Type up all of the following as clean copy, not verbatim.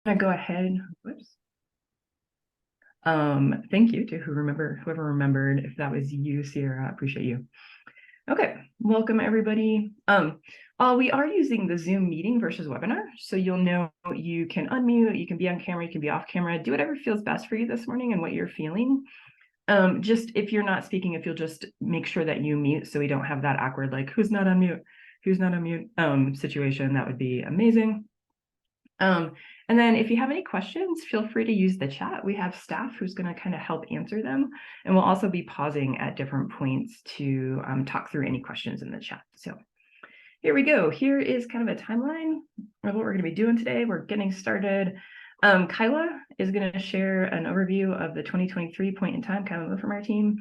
I go ahead. Whoops. Thank you to whoever remembered. If that was you, Sierra, I appreciate you. Okay, welcome everybody. We are using the Zoom meeting versus webinar, so you'll know you can unmute, you can be on camera, you can be off camera, do whatever feels best for you this morning and what you're feeling. Just if you're not speaking, if you'll just make sure that you mute so we don't have that awkward like who's not on mute situation, that would be amazing. And then if you have any questions, feel free to use the chat. We have staff who's going to kind of help answer them. And we'll also be pausing at different points to talk through any questions in the chat. So here we go. Here is kind of a timeline of what we're going to be doing today. We're getting started. Kyla is going to share an overview of the 2023 point in time, Kyla from our team.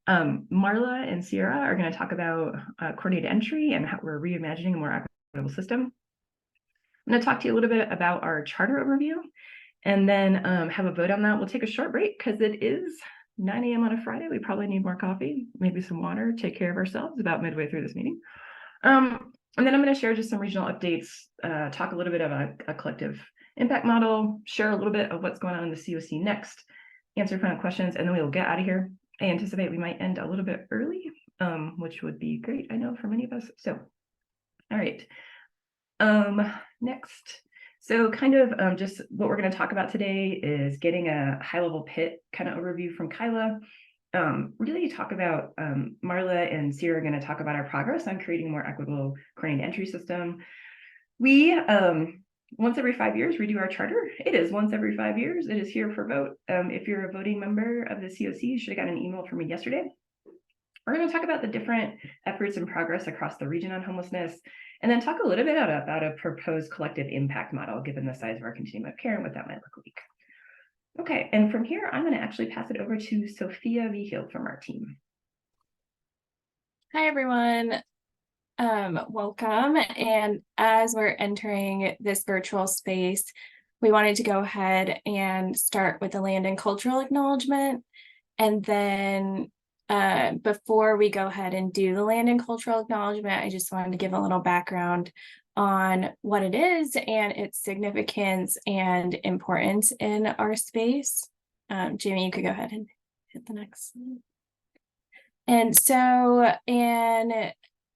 Marla and Sierra are going to talk about coordinated entry and how we're reimagining a more equitable system. I'm going to talk to you a little bit about our charter overview and then have a vote on that. We'll take a short break because it is 9 a.m. on a Friday. We probably need more coffee, maybe some water, take care of ourselves about midway through this meeting. And then I'm going to share just some regional updates, talk a little bit of a collective impact model, share a little bit of what's going on in the COC next, answer final questions, and then we will get out of here. I anticipate we might end a little bit early, which would be great, I know, for many of us. So, all right. Next, so kind of just what we're going to talk about today is getting a high-level PIT kind of overview from Kyla. Really talk about Marla and Sierra are going to talk about our progress on creating a more equitable coordinated entry system. We once every 5 years redo our charter. It is once every 5 years. It is here for vote. If you're a voting member of the COC, you should have got an email from me yesterday. We're going to talk about the different efforts and progress across the region on homelessness, and then talk a little bit about a proposed collective impact model, given the size of our continuum of care and what that might look like. Okay, and from here, I'm going to actually pass it over to Sophia Vigil from our team. Hi, everyone. Welcome. And as we're entering this virtual space, we wanted to go ahead and start with the land and cultural acknowledgement. And then before we go ahead and do the land and cultural acknowledgement, I just wanted to give a little background on what it is and its significance and importance in our space. Jamie, you could go ahead and hit the next slide. And so,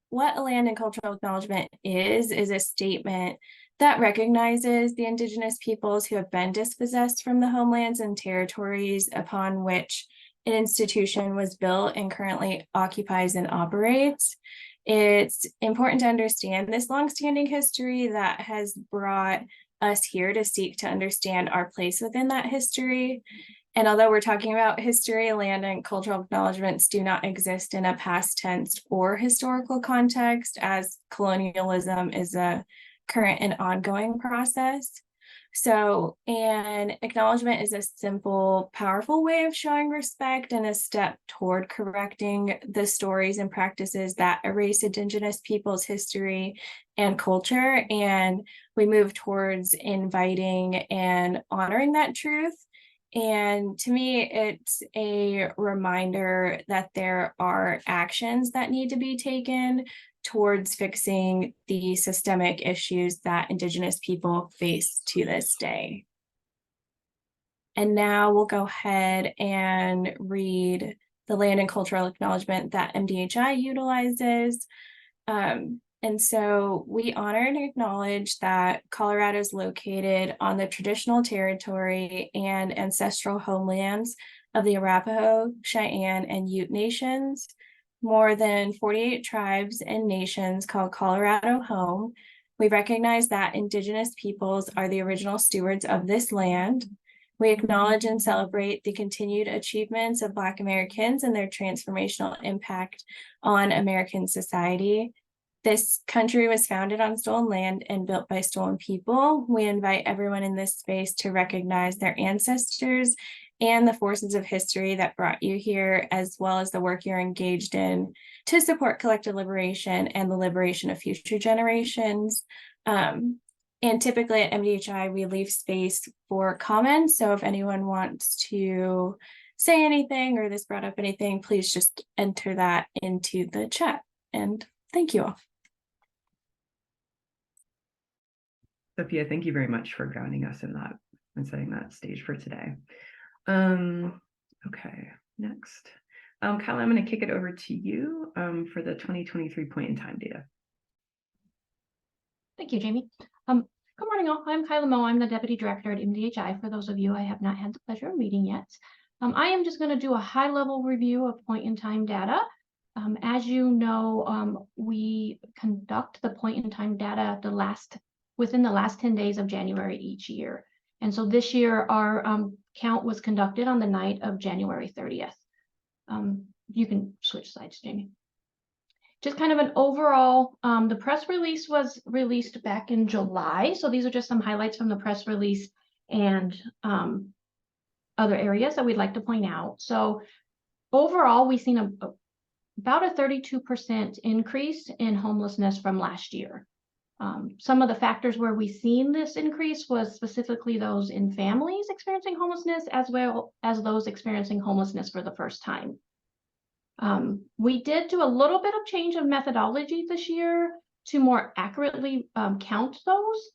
what a land and cultural acknowledgement is a statement that recognizes the Indigenous peoples who have been dispossessed from the homelands and territories upon which an institution was built and currently occupies and operates. It's important to understand this longstanding history that has brought us here to seek to understand our place within that history. And although we're talking about history, land and cultural acknowledgements do not exist in a past tense or historical context, as colonialism is a current and ongoing process. So an acknowledgement is a simple, powerful way of showing respect and a step toward correcting the stories and practices that erase Indigenous people's history and culture. And we move towards inviting and honoring that truth. And to me, it's a reminder that there are actions that need to be taken towards fixing the systemic issues that Indigenous people face to this day. And now we'll go ahead and read the land and cultural acknowledgement that MDHI utilizes. And so we honor and acknowledge that Colorado is located on the traditional territory and ancestral homelands of the Arapaho, Cheyenne, and Ute nations. More than 48 tribes and nations call Colorado home. We recognize that Indigenous peoples are the original stewards of this land. We acknowledge and celebrate the continued achievements of Black Americans and their transformational impact on American society. This country was founded on stolen land and built by stolen people. We invite everyone in this space to recognize their ancestors and the forces of history that brought you here, as well as the work you're engaged in to support collective liberation and the liberation of future generations. And typically at MDHI, we leave space for comments. So if anyone wants to say anything or this brought up anything, please just enter that into the chat. And thank you all. Sophia, thank you very much for grounding us in that and setting that stage for today. Okay, next. Kyle, I'm going to kick it over to you for the 2023 point in time data. Thank you, Jamie. Good morning, all. I'm Kyla Moe. I'm the Deputy Director at MDHI. For those of you I have not had the pleasure of meeting yet, I am just going to do a high-level review of point-in-time data. As you know, we conduct the point-in-time data within the last 10 days of January each year. And so this year, our count was conducted on the night of January 30th. You can switch slides, Jamie. Just kind of an overall, the press release was released back in July. So these are just some highlights from the press release and other areas that we'd like to point out. So overall, we've seen about a 32% increase in homelessness from last year. Some of the factors where we've seen this increase was specifically those in families experiencing homelessness, as well as those experiencing homelessness for the first time. We did do a little bit of change of methodology this year to more accurately count those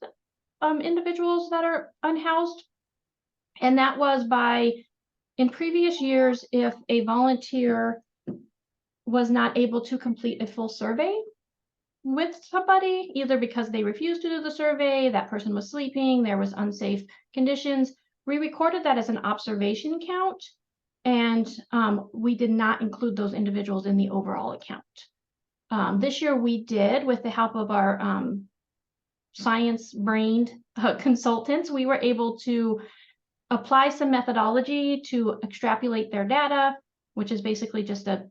individuals that are unhoused. And that was by, in previous years, if a volunteer was not able to complete a full survey with somebody, either because they refused to do the survey, that person was sleeping, there was unsafe conditions, we recorded that as an observation count. And we did not include those individuals in the overall account. This year we did, with the help of our science-brained consultants, we were able to apply some methodology to extrapolate their data, which is basically just a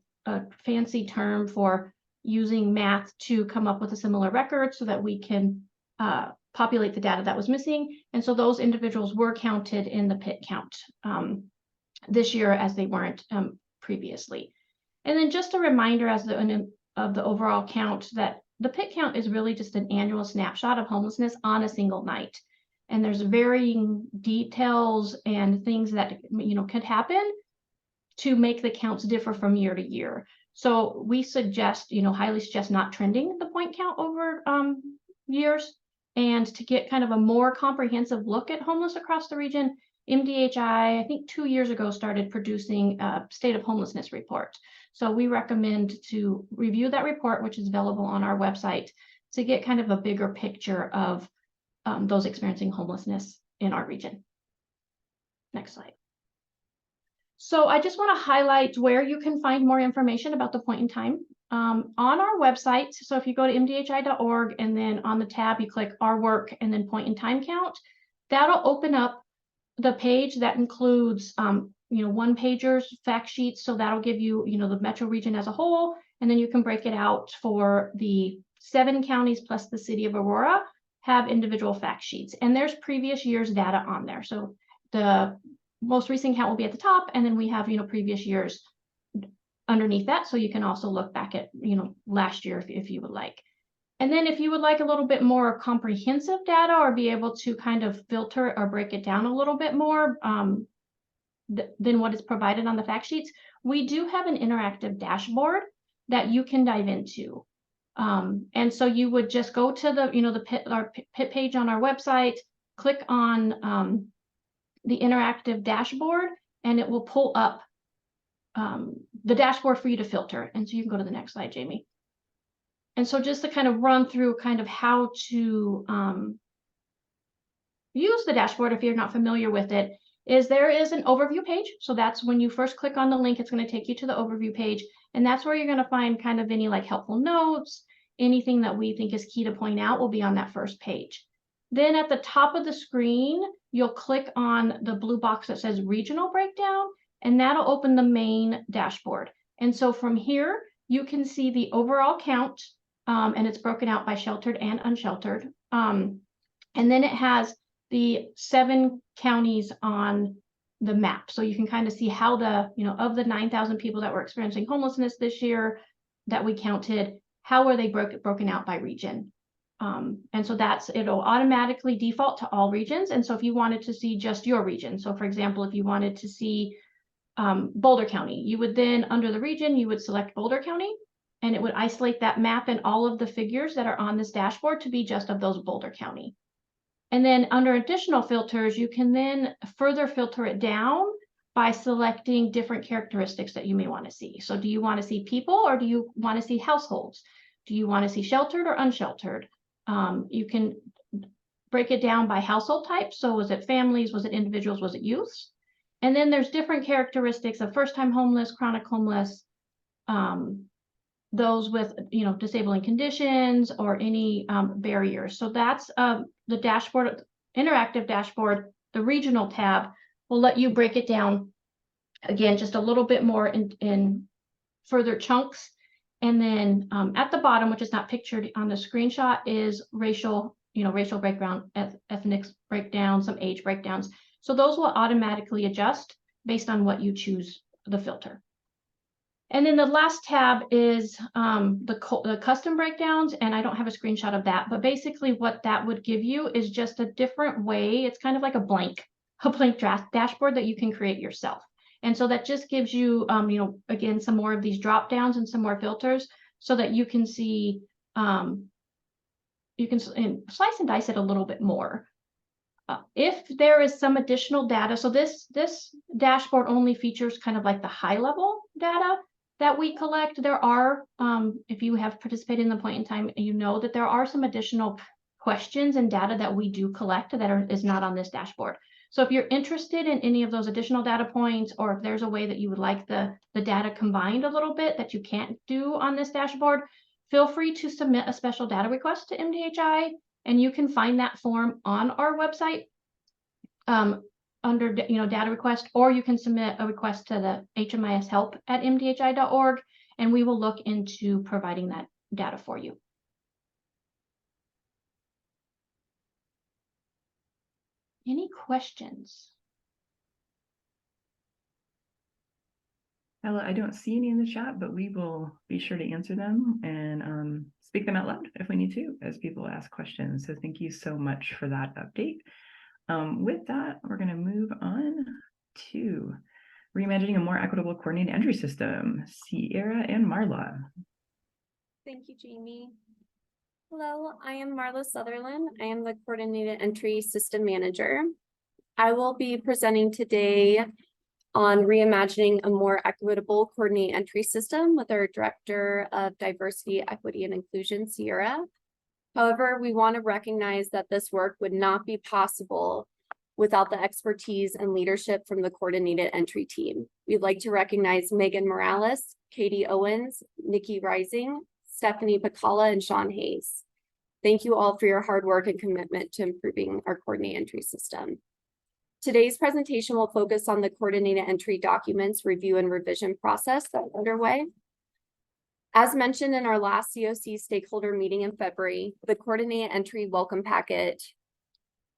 fancy term for using math to come up with a similar record so that we can populate the data that was missing. And so those individuals were counted in the PIT count this year, as they weren't previously. And then just a reminder of the overall count, that the PIT count is really just an annual snapshot of homelessness on a single night. And there's varying details and things that could happen to make the counts differ from year to year. So we suggest, highly suggest not trending the point count over years. And to get kind of a more comprehensive look at homeless across the region, MDHI, I think 2 years ago, started producing a state of homelessness report. So we recommend to review that report, which is available on our website, to get kind of a bigger picture of those experiencing homelessness in our region. Next slide. So I just want to highlight where you can find more information about the point in time. On our website, so if you go to mdhi.org and then on the tab, you click Our Work and then Point in Time Count, that'll open up the page that includes, one-pagers, fact sheets. So that'll give you, the metro region as a whole, and then you can break it out for the 7 counties plus the city of Aurora have individual fact sheets. And there's previous year's data on there. So the most recent count will be at the top, and then we have, previous years underneath that. So you can also look back at, last year if you would like. And then if you would like a little bit more comprehensive data, or be able to kind of filter or break it down a little bit more than what is provided on the fact sheets, we do have an interactive dashboard that you can dive into. And so you would just go to our PIT page on our website, click on the interactive dashboard, and it will pull up the dashboard for you to filter. And so you can go to the next slide, Jamie. And so just to kind of run through kind of how to use the dashboard, if you're not familiar with it, is there is an overview page. So that's when you first click on the link, it's going to take you to the overview page. And that's where you're going to find kind of any helpful notes, anything that we think is key to point out will be on that first page. Then at the top of the screen, you'll click on the blue box that says Regional Breakdown, and that'll open the main dashboard. And so from here, you can see the overall count, and it's broken out by sheltered and unsheltered. And then it has the 7 counties on the map. So you can kind of see how of the 9,000 people that were experiencing homelessness this year that we counted, how were they broken out by region? And so it'll automatically default to all regions. And so if you wanted to see just your region, so for example, if you wanted to see Boulder County, you would then, under the region, you would select Boulder County, and it would isolate that map and all of the figures that are on this dashboard to be just of those Boulder County. And then under additional filters, you can then further filter it down by selecting different characteristics that you may want to see. So do you want to see people, or do you want to see households? Do you want to see sheltered or unsheltered? You can break it down by household type. So was it families? Was it individuals? Was it youths? And then there's different characteristics of first-time homeless, chronic homeless, those with, disabling conditions or any barriers. So that's the dashboard, interactive dashboard. The regional tab will let you break it down again, just a little bit more in further chunks. And then at the bottom, which is not pictured on the screenshot, is racial breakdown, ethnic breakdown, some age breakdowns. So those will automatically adjust based on what you choose the filter. And then the last tab is the custom breakdowns, and I don't have a screenshot of that, but basically what that would give you is just a different way. It's kind of like a blank dashboard that you can create yourself. And so that just gives you, again, some more of these drop downs and some more filters so that you can see, you can slice and dice it a little bit more. If there is some additional data, so this dashboard only features kind of like the high level data that we collect. There are, if you have participated in the point in time, you know that there are some additional questions and data that we do collect that is not on this dashboard. So if you're interested in any of those additional data points, or if there's a way that you would like the data combined a little bit that you can't do on this dashboard, feel free to submit a special data request to MDHI, and you can find that form on our website under data request, or you can submit a request to the HMIS help@mdhi.org, and we will look into providing that data for you. Any questions? Ella, I don't see any in the chat, but we will be sure to answer them and speak them out loud if we need to as people ask questions. So thank you so much for that update. With that, we're going to move on to reimagining a more equitable coordinated entry system. Sierra and Marla. Thank you, Jamie. Hello, I am Marla Sutherland. I am the Coordinated Entry System Manager. I will be presenting today on reimagining a more equitable coordinated entry system with our Director of Diversity, Equity, and Inclusion, Sierra. However, we want to recognize that this work would not be possible without the expertise and leadership from the Coordinated Entry team. We'd like to recognize Megan Morales, Katie Owens, Nikki Rising, Stephanie Bacala, and Sean Hayes. Thank you all for your hard work and commitment to improving our coordinated entry system. Today's presentation will focus on the coordinated entry documents review and revision process that's underway. As mentioned in our last COC stakeholder meeting in February, the coordinated entry welcome packet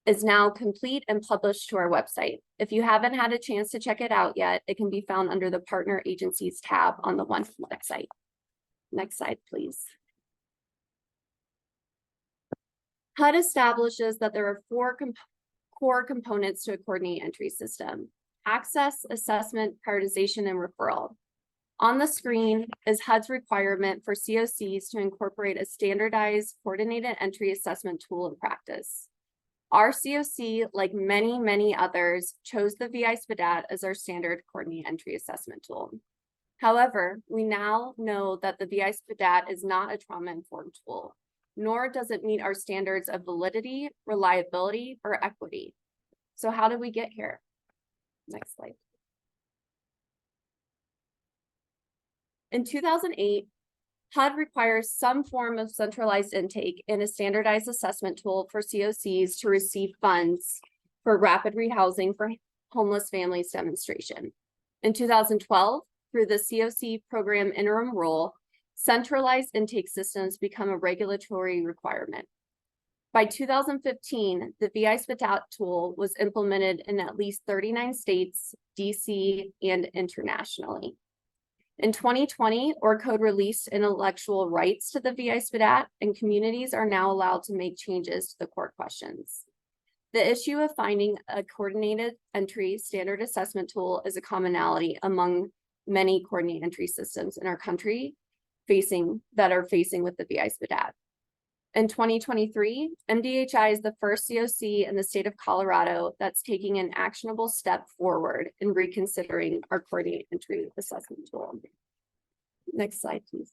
is now complete and published to our website. If you haven't had a chance to check it out yet, it can be found under the Partner Agencies tab on the ONE website. Next slide, please. HUD establishes that there are four core components to a coordinated entry system: access, assessment, prioritization, and referral. On the screen is HUD's requirement for COCs to incorporate a standardized coordinated entry assessment tool in practice. Our COC, like many, many others, chose the VI-SPDAT as our standard coordinated entry assessment tool. However, we now know that the VI-SPDAT is not a trauma-informed tool, nor does it meet our standards of validity, reliability, or equity. So how did we get here? Next slide. In 2008, HUD requires some form of centralized intake in a standardized assessment tool for COCs to receive funds for rapid rehousing for homeless families demonstration. In 2012, through the COC program interim rule, centralized intake systems become a regulatory requirement. By 2015, the VI-SPDAT tool was implemented in at least 39 states, DC, and internationally. In 2020, ORCODE released intellectual rights to the VI-SPDAT, and communities are now allowed to make changes to the core questions. The issue of finding a coordinated entry standard assessment tool is a commonality among many coordinated entry systems in our country facing with the VI-SPDAT. In 2023, MDHI is the first COC in the state of Colorado that's taking an actionable step forward in reconsidering our coordinated entry assessment tool. Next slide, please.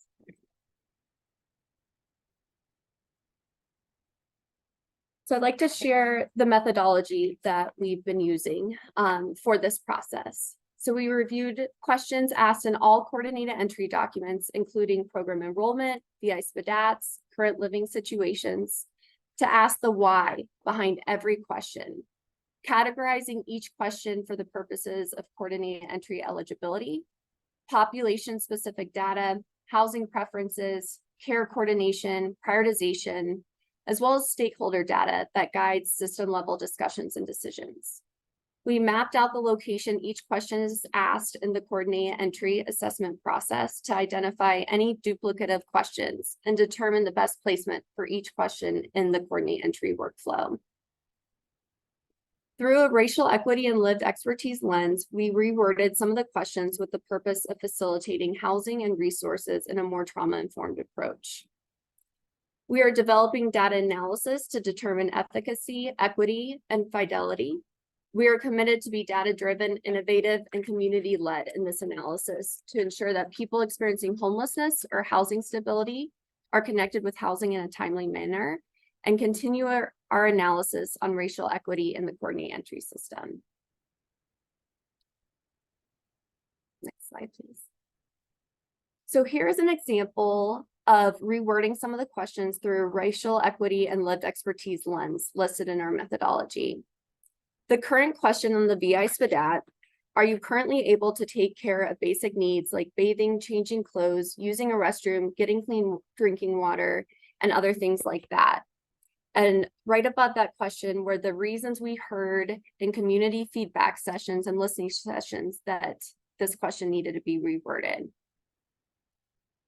So I'd like to share the methodology that we've been using for this process. So we reviewed questions asked in all coordinated entry documents, including program enrollment, VI SPDATs, current living situations, to ask the why behind every question, categorizing each question for the purposes of coordinated entry eligibility, population-specific data, housing preferences, care coordination, prioritization, as well as stakeholder data that guides system-level discussions and decisions. We mapped out the location each question is asked in the coordinated entry assessment process to identify any duplicative questions and determine the best placement for each question in the coordinated entry workflow. Through a racial equity and lived expertise lens, we reworded some of the questions with the purpose of facilitating housing and resources in a more trauma-informed approach. We are developing data analysis to determine efficacy, equity, and fidelity. We are committed to be data-driven, innovative, and community-led in this analysis to ensure that people experiencing homelessness or housing stability are connected with housing in a timely manner, and continue our analysis on racial equity in the coordinated entry system. Next slide, please. So here's an example of rewording some of the questions through a racial equity and lived expertise lens listed in our methodology. The current question on the VI SPDAT, are you currently able to take care of basic needs like bathing, changing clothes, using a restroom, getting clean drinking water, and other things like that? And right above that question were the reasons we heard in community feedback sessions and listening sessions that this question needed to be reworded.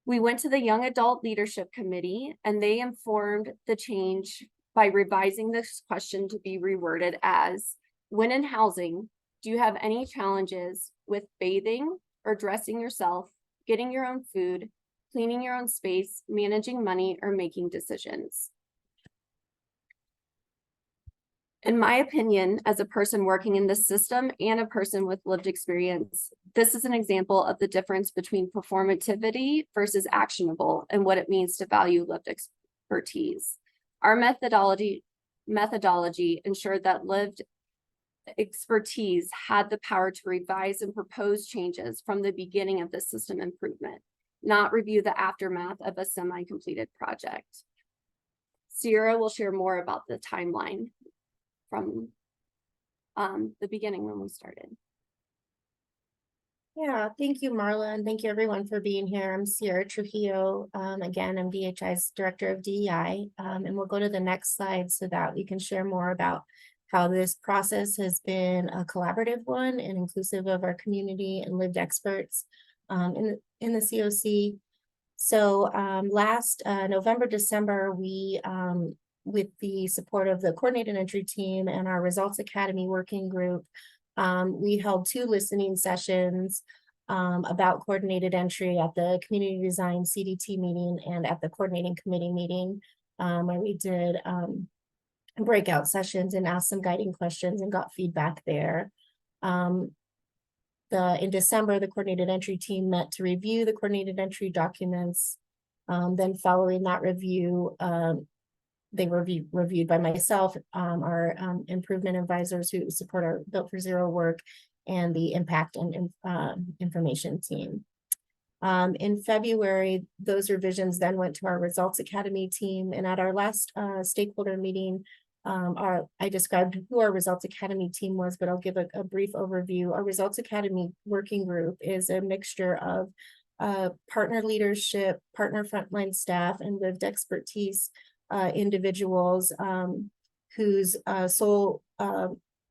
We went to the Young Adult Leadership Committee and they informed the change by revising this question to be reworded as, when in housing, do you have any challenges with bathing or dressing yourself, getting your own food, cleaning your own space, managing money, or making decisions? In my opinion, as a person working in this system and a person with lived experience, this is an example of the difference between performativity versus actionable and what it means to value lived expertise. Our methodology ensured that lived expertise had the power to revise and propose changes from the beginning of the system improvement, not review the aftermath of a semi-completed project. Sierra will share more about the timeline from the beginning when we started. Yeah, thank you, Marla, and thank you everyone for being here. I'm Sierra Trujillo, again, MDHI's Director of DEI, and we'll go to the next slide so that we can share more about how this process has been a collaborative one and inclusive of our community and lived experts in the COC. So last November, December, we, with the support of the Coordinated Entry team and our Results Academy working group, we held 2 listening sessions about coordinated entry at the Community Design CDT meeting and at the Coordinating Committee meeting, where we did breakout sessions and asked some guiding questions and got feedback there. In December, the Coordinated Entry team met to review the Coordinated Entry documents. Then following that review, they were reviewed by myself, our improvement advisors who support our Built for Zero work, and the impact and information team. In February, those revisions then went to our Results Academy team, and at our last stakeholder meeting, I described who our Results Academy team was, but I'll give a brief overview. Our Results Academy working group is a mixture of partner leadership, partner frontline staff, and lived expertise individuals whose sole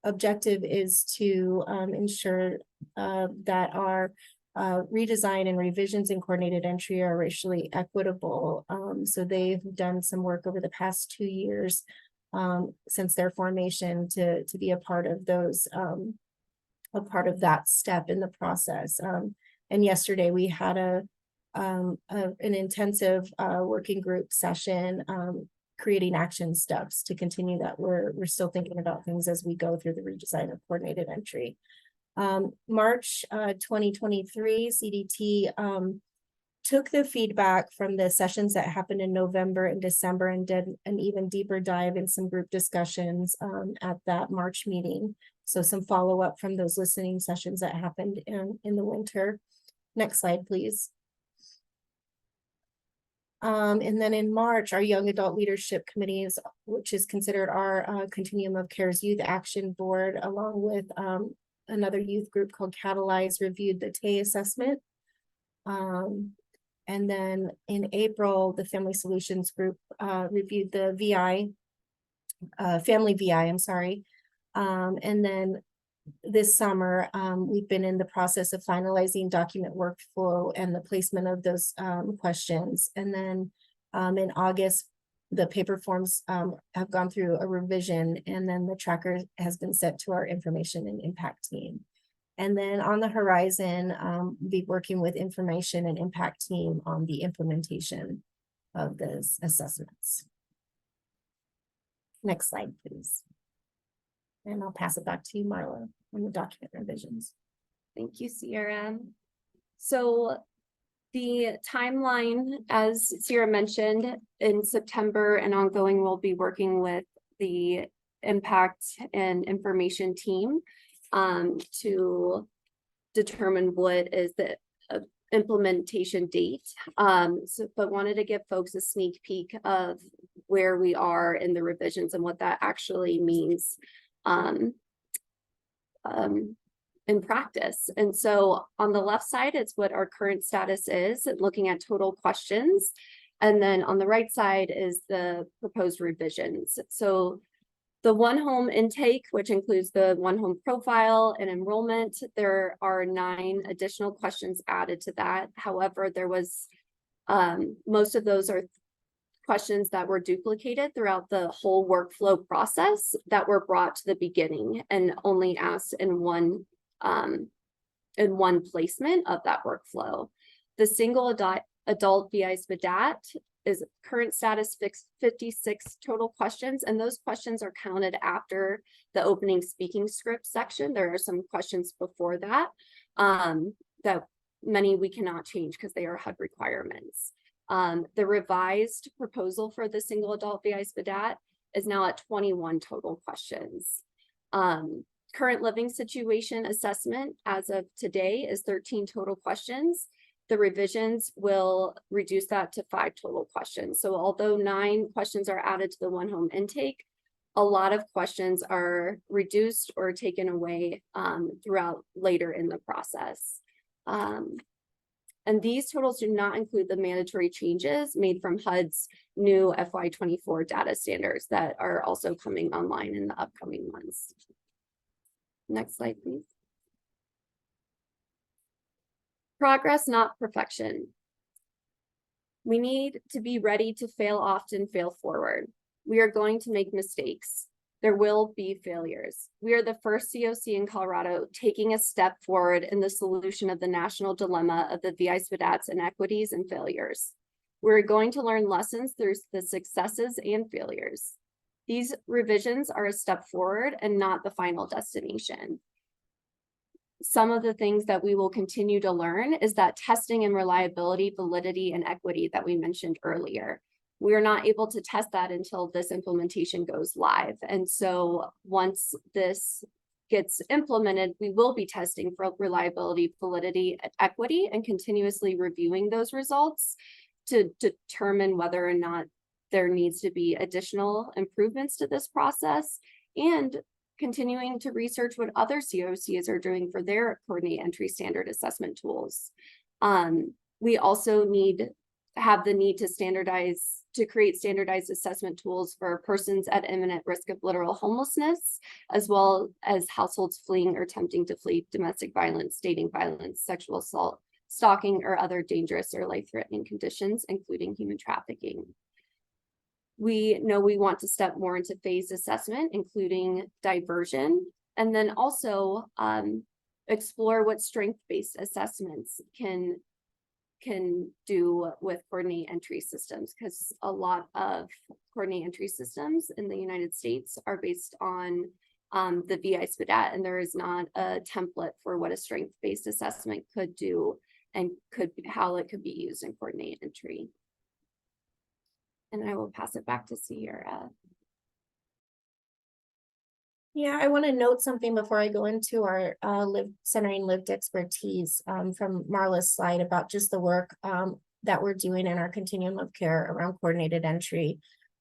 objective is to ensure that our redesign and revisions in coordinated entry are racially equitable. So they've done some work over the past 2 years since their formation to be a part of those, a part of that step in the process. And yesterday we had an intensive working group session creating action steps to continue that. We're still thinking about things as we go through the redesign of coordinated entry. March 2023, CDT took the feedback from the sessions that happened in November and December and did an even deeper dive in some group discussions at that March meeting. So some follow-up from those listening sessions that happened in the winter. Next slide, please. And then in March, our Young Adult Leadership Committees, which is considered our Continuum of Care's Youth Action Board, along with another youth group called Catalyze, reviewed the TAY assessment. And then in April, the Family Solutions Group reviewed the VI, Family VI, I'm sorry. And then this summer, we've been in the process of finalizing document workflow and the placement of those questions. And then in August, the paper forms have gone through a revision, and then the tracker has been sent to our information and impact team. And then on the horizon, be working with information and impact team on the implementation of those assessments. Next slide, please. And I'll pass it back to you, Marla, on the document revisions. Thank you, Sierra. So the timeline, as Sierra mentioned, in September and ongoing, we'll be working with the impact and information team to determine what is the implementation date. But wanted to give folks a sneak peek of where we are in the revisions and what that actually means in practice. And so on the left side, it's what our current status is, looking at total questions. And then on the right side is the proposed revisions. So the one home intake, which includes the one home profile and enrollment, there are 9 additional questions added to that. However, there was most of those are questions that were duplicated throughout the whole workflow process that were brought to the beginning and only asked in one placement of that workflow. The single adult VI SPDAT is current status 56 total questions, and those questions are counted after the opening speaking script section. There are some questions before that that many we cannot change because they are HUD requirements. The revised proposal for the single adult VI SPDAT is now at 21 total questions. Current living situation assessment as of today is 13 total questions. The revisions will reduce that to 5 total questions. So although 9 questions are added to the one home intake, a lot of questions are reduced or taken away throughout later in the process. And these totals do not include the mandatory changes made from HUD's new FY24 data standards that are also coming online in the upcoming months. Next slide, please. Progress, not perfection. We need to be ready to fail often, fail forward. We are going to make mistakes. There will be failures. We are the first COC in Colorado taking a step forward in the solution of the national dilemma of the VI SPDATs, inequities and failures. We're going to learn lessons through the successes and failures. These revisions are a step forward and not the final destination. Some of the things that we will continue to learn is that testing and reliability, validity, and equity that we mentioned earlier. We are not able to test that until this implementation goes live. And so once this gets implemented, we will be testing for reliability, validity, and equity, and continuously reviewing those results to determine whether or not there needs to be additional improvements to this process, and continuing to research what other COCs are doing for their coordinate entry standard assessment tools. We also have the need to create standardized assessment tools for persons at imminent risk of literal homelessness, as well as households fleeing or attempting to flee domestic violence, dating violence, sexual assault, stalking, or other dangerous or life-threatening conditions, including human trafficking. We know we want to step more into phased assessment, including diversion, and then also explore what strength-based assessments can can do with coordinate entry systems, because a lot of coordinate entry systems in the United States are based on the VI SPDAT, and there is not a template for what a strength-based assessment could do and how it could be used in coordinate entry. And I will pass it back to Sierra. Yeah, I want to note something before I go into our centering lived expertise from Marla's slide about just the work that we're doing in our continuum of care around coordinated entry.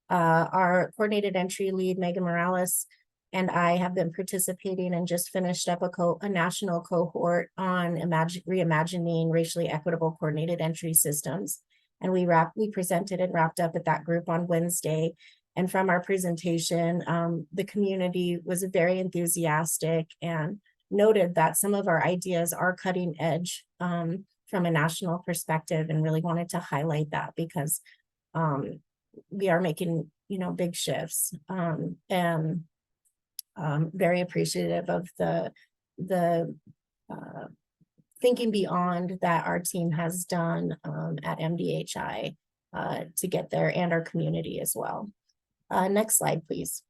Our coordinated entry lead, Megan Morales, and I have been participating and just finished up a national cohort on reimagining racially equitable coordinated entry systems. And we presented and wrapped up at that group on Wednesday. And from our presentation, the community was very enthusiastic and noted that some of our ideas are cutting edge from a national perspective, and really wanted to highlight that because we are making, big shifts, and very appreciative of the thinking beyond that our team has done at MDHI to get there, and our community as well. Next slide, please.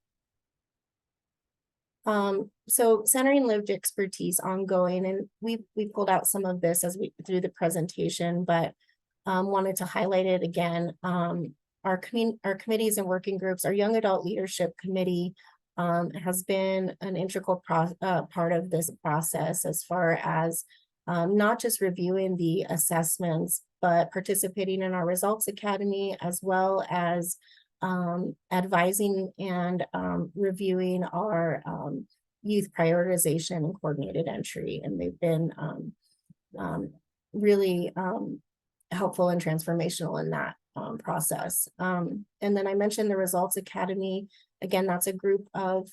So centering lived expertise ongoing, and we pulled out some of this through the presentation, but wanted to highlight it again. Our committees and working groups, our Young Adult Leadership Committee has been an integral part of this process, as far as not just reviewing the assessments, but participating in our Results Academy, as well as advising and reviewing our youth prioritization and coordinated entry. And they've been really helpful and transformational in that process. And then I mentioned the Results Academy. Again, that's a group of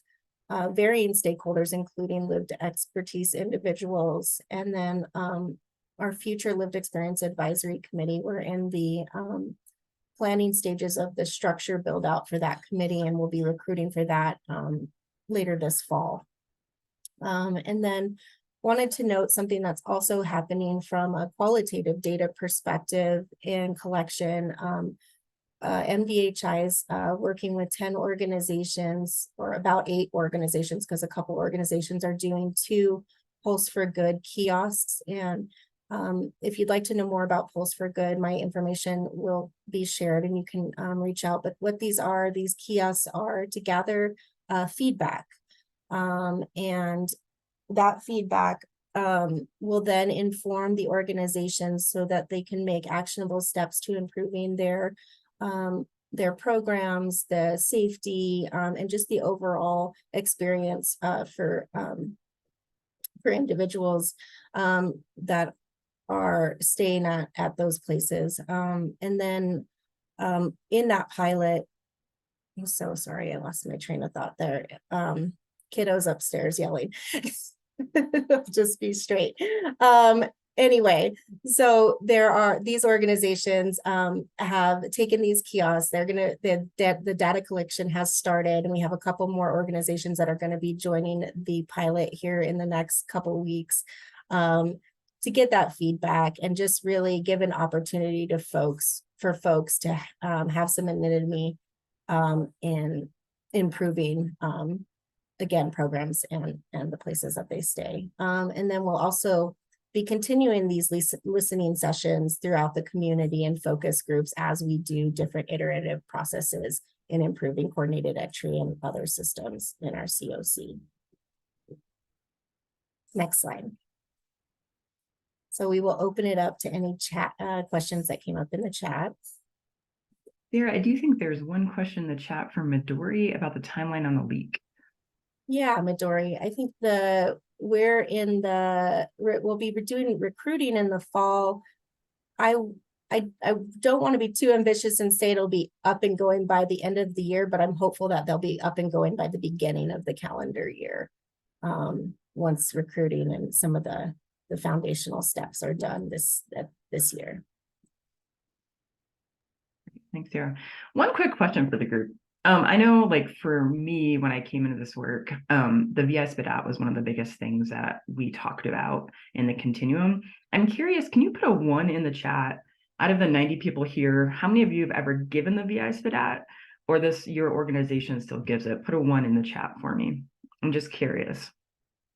varying stakeholders, including lived expertise individuals. And then our future lived experience advisory committee, we're in the planning stages of the structure build out for that committee, and we'll be recruiting for that later this fall. And then wanted to note something that's also happening from a qualitative data perspective in collection. MDHI is working with 10 organizations, or about 8 organizations, because a couple organizations are doing 2 Pulse for Good kiosks. And if you'd like to know more about Pulse for Good, my information will be shared and you can reach out. But what these kiosks are to gather feedback. And that feedback will then inform the organizations so that they can make actionable steps to improving their programs, the safety, and just the overall experience for individuals that are staying at those places. And then in that pilot, I'm so sorry, I lost my train of thought there. Kiddos upstairs yelling. Just be straight. Anyway, so these organizations have taken these kiosks. The data collection has started, and we have a couple more organizations that are going to be joining the pilot here in the next couple of weeks to get that feedback and just really give an opportunity to folks to have some anonymity in improving again programs and the places that they stay. And then we'll also be continuing these listening sessions throughout the community and focus groups as we do different iterative processes in improving coordinated entry and other systems in our COC. Next slide. So we will open it up to any chat questions that came up in the chat. Sarah, I do think there's one question in the chat from Midori about the timeline on the leak. Yeah, Midori, I think we'll be doing recruiting in the fall. I don't want to be too ambitious and say it'll be up and going by the end of the year, but I'm hopeful that they'll be up and going by the beginning of the calendar year. Once recruiting and some of the foundational steps are done this year. Thanks, Sarah. One quick question for the group. I know, like, for me, when I came into this work, the VI SPDAT was one of the biggest things that we talked about in the continuum. I'm curious, can you put a 1 in the chat? Out of the 90 people here, how many of you have ever given the VI SPDAT, or your organization still gives it? Put a 1 in the chat for me. I'm just curious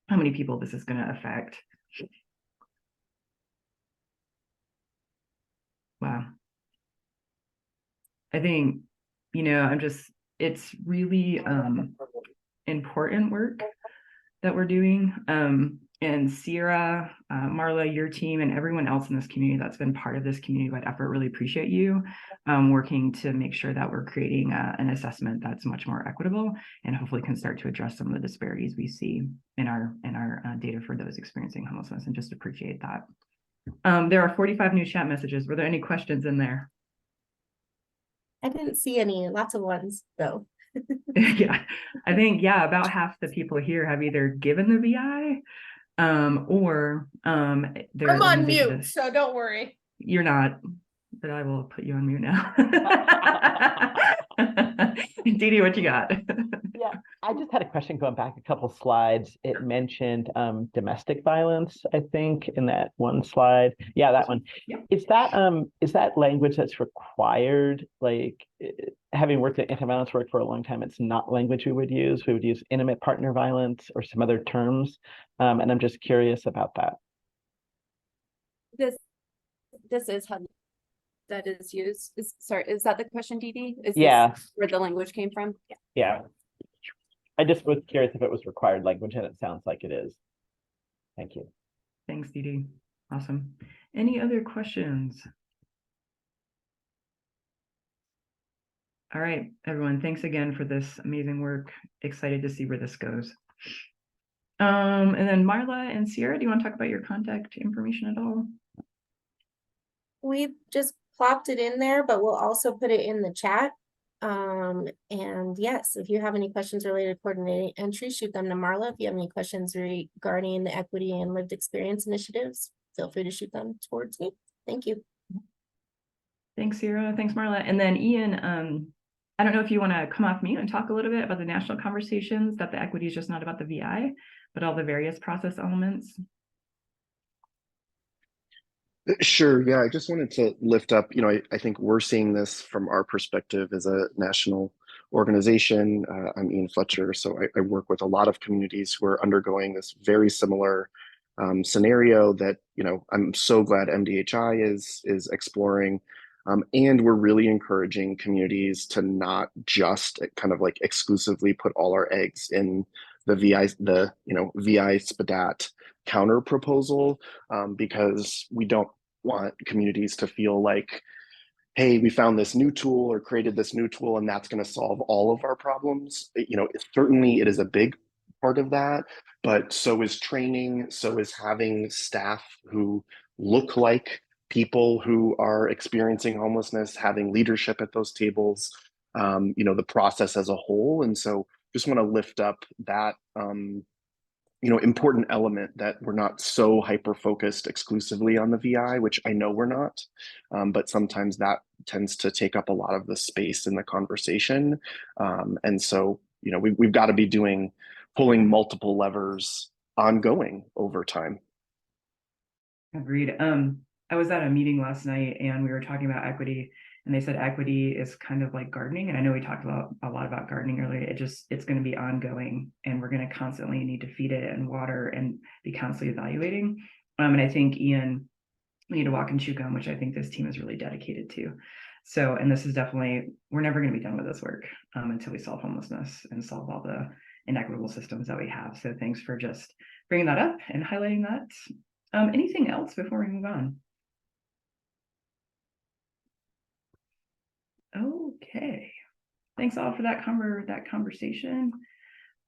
how many people this is going to affect. Wow. I think, it's really important work that we're doing. And Sierra, Marla, your team, and everyone else in this community that's been part of this community-wide effort, really appreciate you working to make sure that we're creating an assessment that's much more equitable and hopefully can start to address some of the disparities we see in our data for those experiencing homelessness, and just appreciate that. There are 45 new chat messages. Were there any questions in there? I didn't see any, lots of ones though. Yeah, I think, about half the people here have either given the VI or their I'm on organization mute, so don't worry. You're not, but I will put you on mute now. Dee Dee, what you got? Yeah, I just had a question going back a couple slides. It mentioned domestic violence, I think, in that one slide. Yeah, that one. Yep. Is that language that's required? Like, having worked at anti-violence work for a long time, it's not language we would use. We would use intimate partner violence or some other terms. And I'm just curious about that. This is how that is used. Sorry, is that the question, Dee Dee? Is Yeah. this where the language came from? Yeah. I just was curious if it was required language, and it sounds like it is. Thank you. Thanks, Dee Dee. Awesome. Any other questions? All right, everyone, thanks again for this amazing work. Excited to see where this goes. And then Marla and Sierra, do you want to talk about your contact information at all? We just plopped it in there, but we'll also put it in the chat. And yes, if you have any questions related to coordinated entry, shoot them to Marla. If you have any questions regarding the equity and lived experience initiatives, feel free to shoot them towards me. Thank you. Thanks, Sierra. Thanks, Marla. And then Ian, I don't know if you want to come off mute and talk a little bit about the national conversations, that the equity is just not about the VI, but all the various process elements. Sure. Yeah, I just wanted to lift up, I think we're seeing this from our perspective as a national organization. I'm Ian Fletcher, so I work with a lot of communities who are undergoing this very similar scenario that, I'm so glad MDHI is exploring. And we're really encouraging communities to not just kind of like exclusively put all our eggs in the VI SPDAT counter proposal, because we don't want communities to feel like, hey, we found this new tool or created this new tool and that's going to solve all of our problems. Certainly it is a big part of that, but so is training, so is having staff who look like people who are experiencing homelessness, having leadership at those tables, the process as a whole. And so just want to lift up that important element, that we're not so hyper-focused exclusively on the VI, which I know we're not, but sometimes that tends to take up a lot of the space in the conversation. And so, we've got to be pulling multiple levers ongoing over time. Agreed. I was at a meeting last night and we were talking about equity, and they said equity is kind of like gardening. And I know we talked a lot about gardening earlier. It's going to be ongoing, and we're going to constantly need to feed it and water and be constantly evaluating. And I think, Ian, we need to walk and chew gum, which I think this team is really dedicated to. So, and this is definitely, we're never going to be done with this work until we solve homelessness and solve all the inequitable systems that we have. So thanks for just bringing that up and highlighting that. Anything else before we move on? Okay, thanks all for that conversation.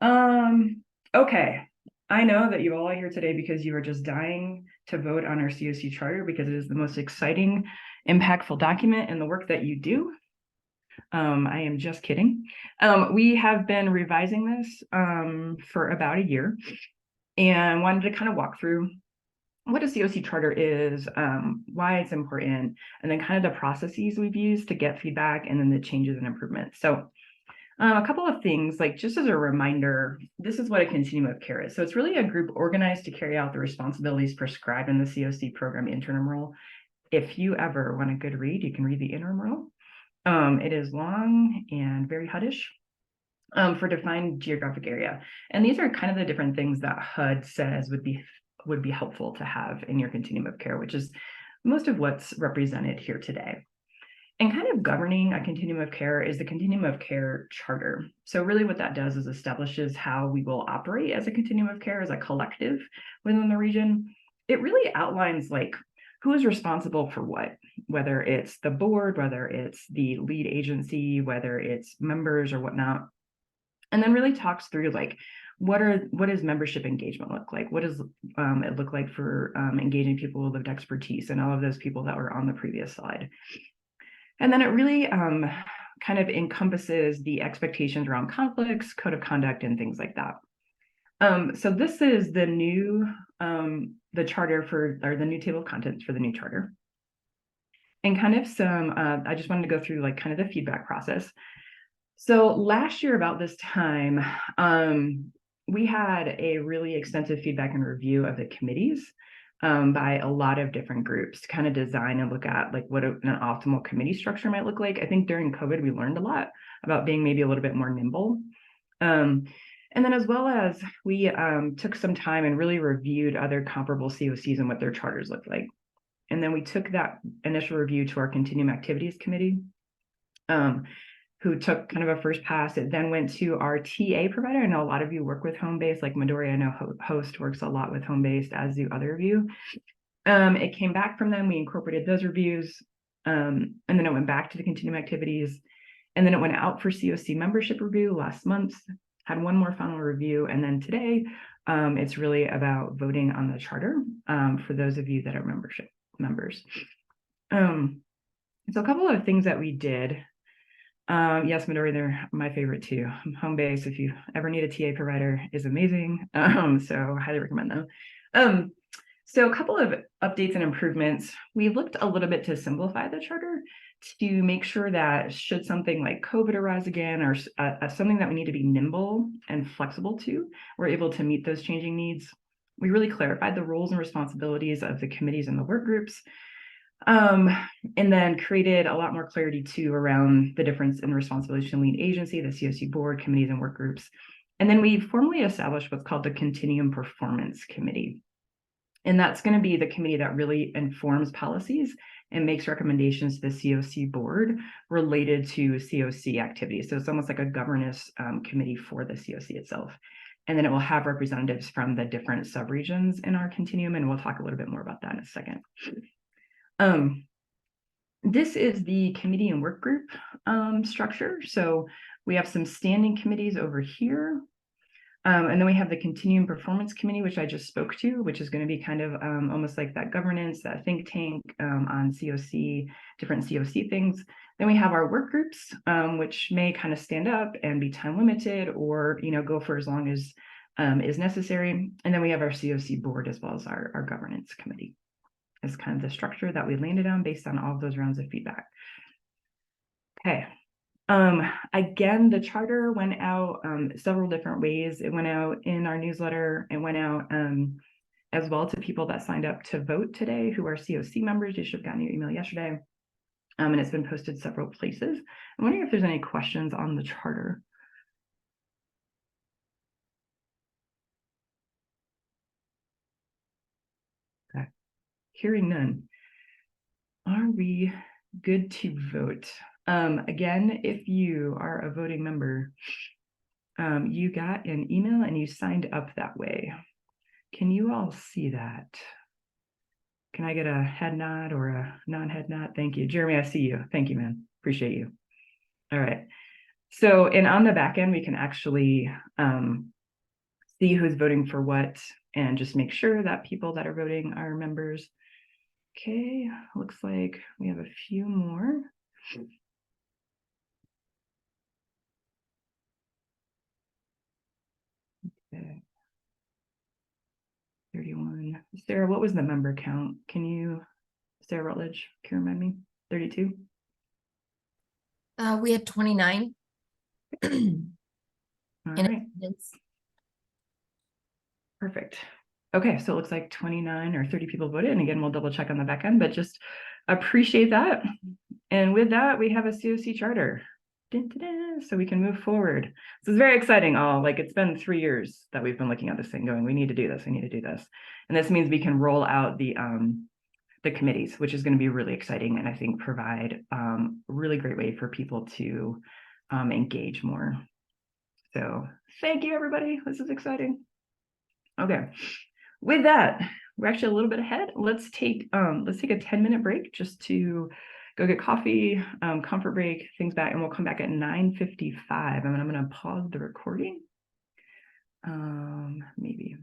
Okay, I know that you all are here today because you are just dying to vote on our COC charter, because it is the most exciting, impactful document in the work that you do. I am just kidding. We have been revising this for about a year, and wanted to kind of walk through what a COC charter is, why it's important, and then kind of the processes we've used to get feedback, and then the changes and improvements. So A couple of things, like just as a reminder, this is what a continuum of care is. So it's really a group organized to carry out the responsibilities prescribed in the COC program interim role. If you ever want a good read, you can read the interim role. It is long and very HUD-ish for defined geographic area. And these are kind of the different things that HUD says would be helpful to have in your continuum of care, which is most of what's represented here today. And kind of governing a continuum of care is the continuum of care charter. So really what that does is establishes how we will operate as a continuum of care as a collective within the region. It really outlines like who is responsible for what, whether it's the board, whether it's the lead agency, whether it's members or whatnot. And then really talks through like, what does membership engagement look like? What does it look like for engaging people with lived expertise and all of those people that were on the previous slide? And then it really kind of encompasses the expectations around conflicts, code of conduct, and things like that. So this is the new, the charter or the new table of contents for the new charter. And kind of some, I just wanted to go through like kind of the feedback process. So last year about this time, we had a really extensive feedback and review of the committees by a lot of different groups to kind of design and look at like what an optimal committee structure might look like. I think during COVID, we learned a lot about being maybe a little bit more nimble. And then as well as we took some time and really reviewed other comparable COCs and what their charters look like. And then we took that initial review to our Continuum Activities Committee, who took kind of a first pass. It then went to our TA provider. I know a lot of you work with Homebase, like Midori, I know Host works a lot with Homebase, as do other of you. It came back from them, we incorporated those reviews, and then it went back to the Continuum Activities, and then it went out for COC membership review last month, had one more final review, and then today, it's really about voting on the charter for those of you that are membership members. So a couple of things that we did. Yes, Midori, they're my favorite too. Homebase, if you ever need a TA provider, is amazing. So I highly recommend them. So a couple of updates and improvements. We looked a little bit to simplify the charter to make sure that should something like COVID arise again or something that we need to be nimble and flexible to, we're able to meet those changing needs. We really clarified the roles and responsibilities of the committees and the work groups. And then created a lot more clarity too around the difference in responsibility to lead agency, the COC board, committees, and work groups. And then we formally established what's called the Continuum Performance Committee. And that's going to be the committee that really informs policies and makes recommendations to the COC board related to COC activities. So it's almost like a governance committee for the COC itself. And then it will have representatives from the different subregions in our continuum, and we'll talk a little bit more about that in a second. This is the committee and work group structure. So we have some standing committees over here. And then we have the Continuum Performance Committee, which I just spoke to, which is going to be kind of almost like that governance, that think tank on COC, different COC things. Then we have our work groups, which may kind of stand up and be time limited or, go for as long as is necessary. And then we have our COC board as well as our governance committee. Is kind of the structure that we landed on based on all of those rounds of feedback. Okay. Again, the charter went out several different ways. It went out in our newsletter. It went out as well to people that signed up to vote today who are COC members. You should have gotten your email yesterday. And it's been posted several places. I'm wondering if there's any questions on the charter. Okay. Hearing none. Are we good to vote? Again, if you are a voting member, you got an email and you signed up that way. Can you all see that? Can I get a head nod or a non-head nod? Thank you. Jeremy, I see you. Thank you, man. Appreciate you. All right. So, and on the back end, we can actually see who's voting for what and just make sure that people that are voting are members. Okay, looks like we have a few more. Okay. 31. Sarah, what was the member count? Can you, Sarah Rutledge, can you remind me? 32? We had 29. All In right, attendance. perfect. Okay, so it looks like 29 or 30 people voted. And again, we'll double check on the back end, but just appreciate that. And with that, we have a COC charter. Dun, dun, dun, so we can move forward. This is very exciting. Oh, like it's been 3 years that we've been looking at this thing going, we need to do this, we need to do this. And this means we can roll out the committees, which is going to be really exciting and I think provide a really great way for people to engage more. So thank you, everybody. This is exciting. Okay, with that, we're actually a little bit ahead. Let's take a 10-minute break just to go get coffee, comfort break, things back, and we'll come back at 9:55. And I'm going to pause the recording, maybe,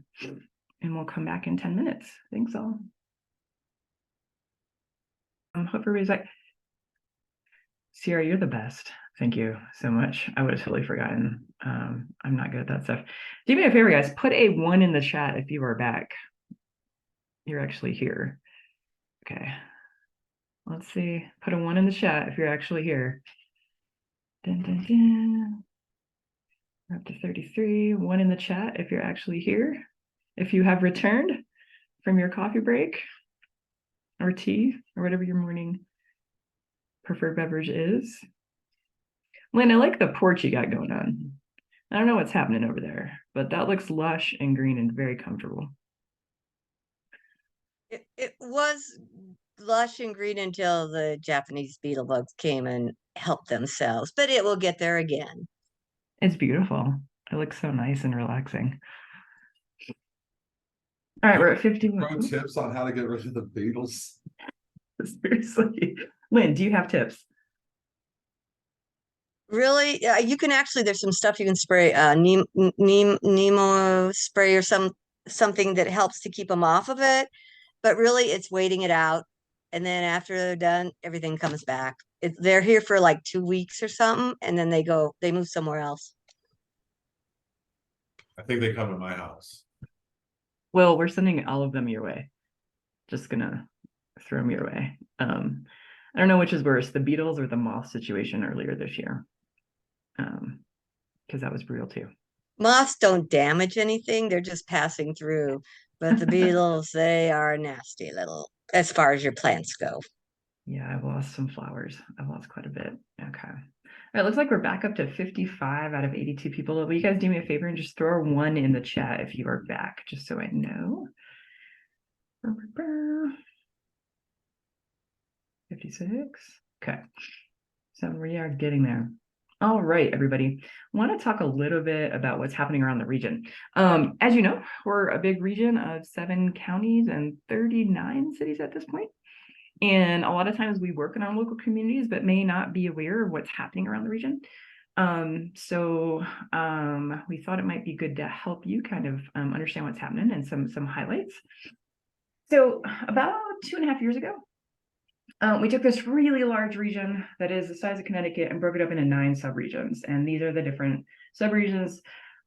and we'll come back in 10 minutes. Thanks all. Hope everybody's like, Sierra, you're the best. Thank you so much. I would have totally forgotten. I'm not good at that stuff. Do me a favor, guys. Put a 1 in the chat if you are back. You're actually here. Okay. Let's see. Put a 1 in the chat if you're actually here. Dun, dun, dun. We're up to 33. 1 in the chat if you're actually here. If you have returned from your coffee break or tea or whatever your morning preferred beverage is. Lynn, I like the porch you got going on. I don't know what's happening over there, but that looks lush and green and very comfortable. It was lush and green until the Japanese beetle bugs came and helped themselves, but it will get there again. It's beautiful. It looks so nice and relaxing. All right, we're at 51. Pro tips on how to get rid of the beetles. Seriously. Lynn, do you have tips? Really, you can actually. There's some stuff you can spray, Nemo spray or something that helps to keep them off of it. But really, it's waiting it out, and then after they're done, everything comes back. They're here for like 2 weeks or something, and then they move somewhere else. I think they come to my house. Well, we're sending all of them your way. Just gonna throw them your way. I don't know which is worse, the beetles or the moth situation earlier this year. Because that was brutal too. Moths don't damage anything; they're just passing through. But the beetles, they are nasty little, as far as your plants go. Yeah, I've lost some flowers. I've lost quite a bit. Okay. All right, looks like we're back up to 55 out of 82 people. Will you guys do me a favor and just throw a 1 in the chat if you are back, just so I know. 56. Okay. So we are getting there. All right, everybody. I want to talk a little bit about what's happening around the region. As you know, we're a big region of 7 counties and 39 cities at this point. And a lot of times we work in our local communities, but may not be aware of what's happening around the region. So we thought it might be good to help you kind of understand what's happening and some highlights. So about 2.5 years ago, we took this really large region that is the size of Connecticut and broke it up into 9 subregions. And these are the different subregions,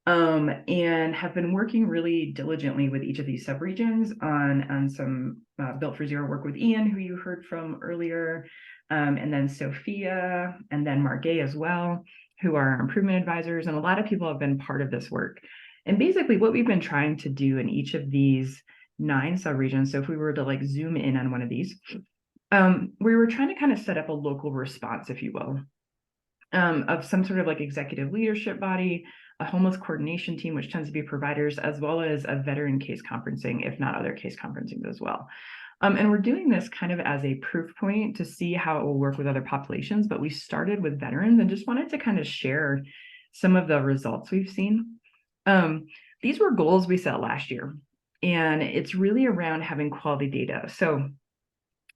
and have been working really diligently with each of these subregions on some Built for Zero work with Ian, who you heard from earlier, and then Sophia, and then Margay as well, who are our improvement advisors. And a lot of people have been part of this work. And basically what we've been trying to do in each of these 9 subregions, so if we were to like zoom in on one of these, we were trying to kind of set up a local response, if you will, of some sort of like executive leadership body, a homeless coordination team, which tends to be providers, as well as a veteran case conferencing, if not other case conferencing as well. And we're doing this kind of as a proof point to see how it will work with other populations, but we started with veterans and just wanted to kind of share some of the results we've seen. These were goals we set last year, and it's really around having quality data. So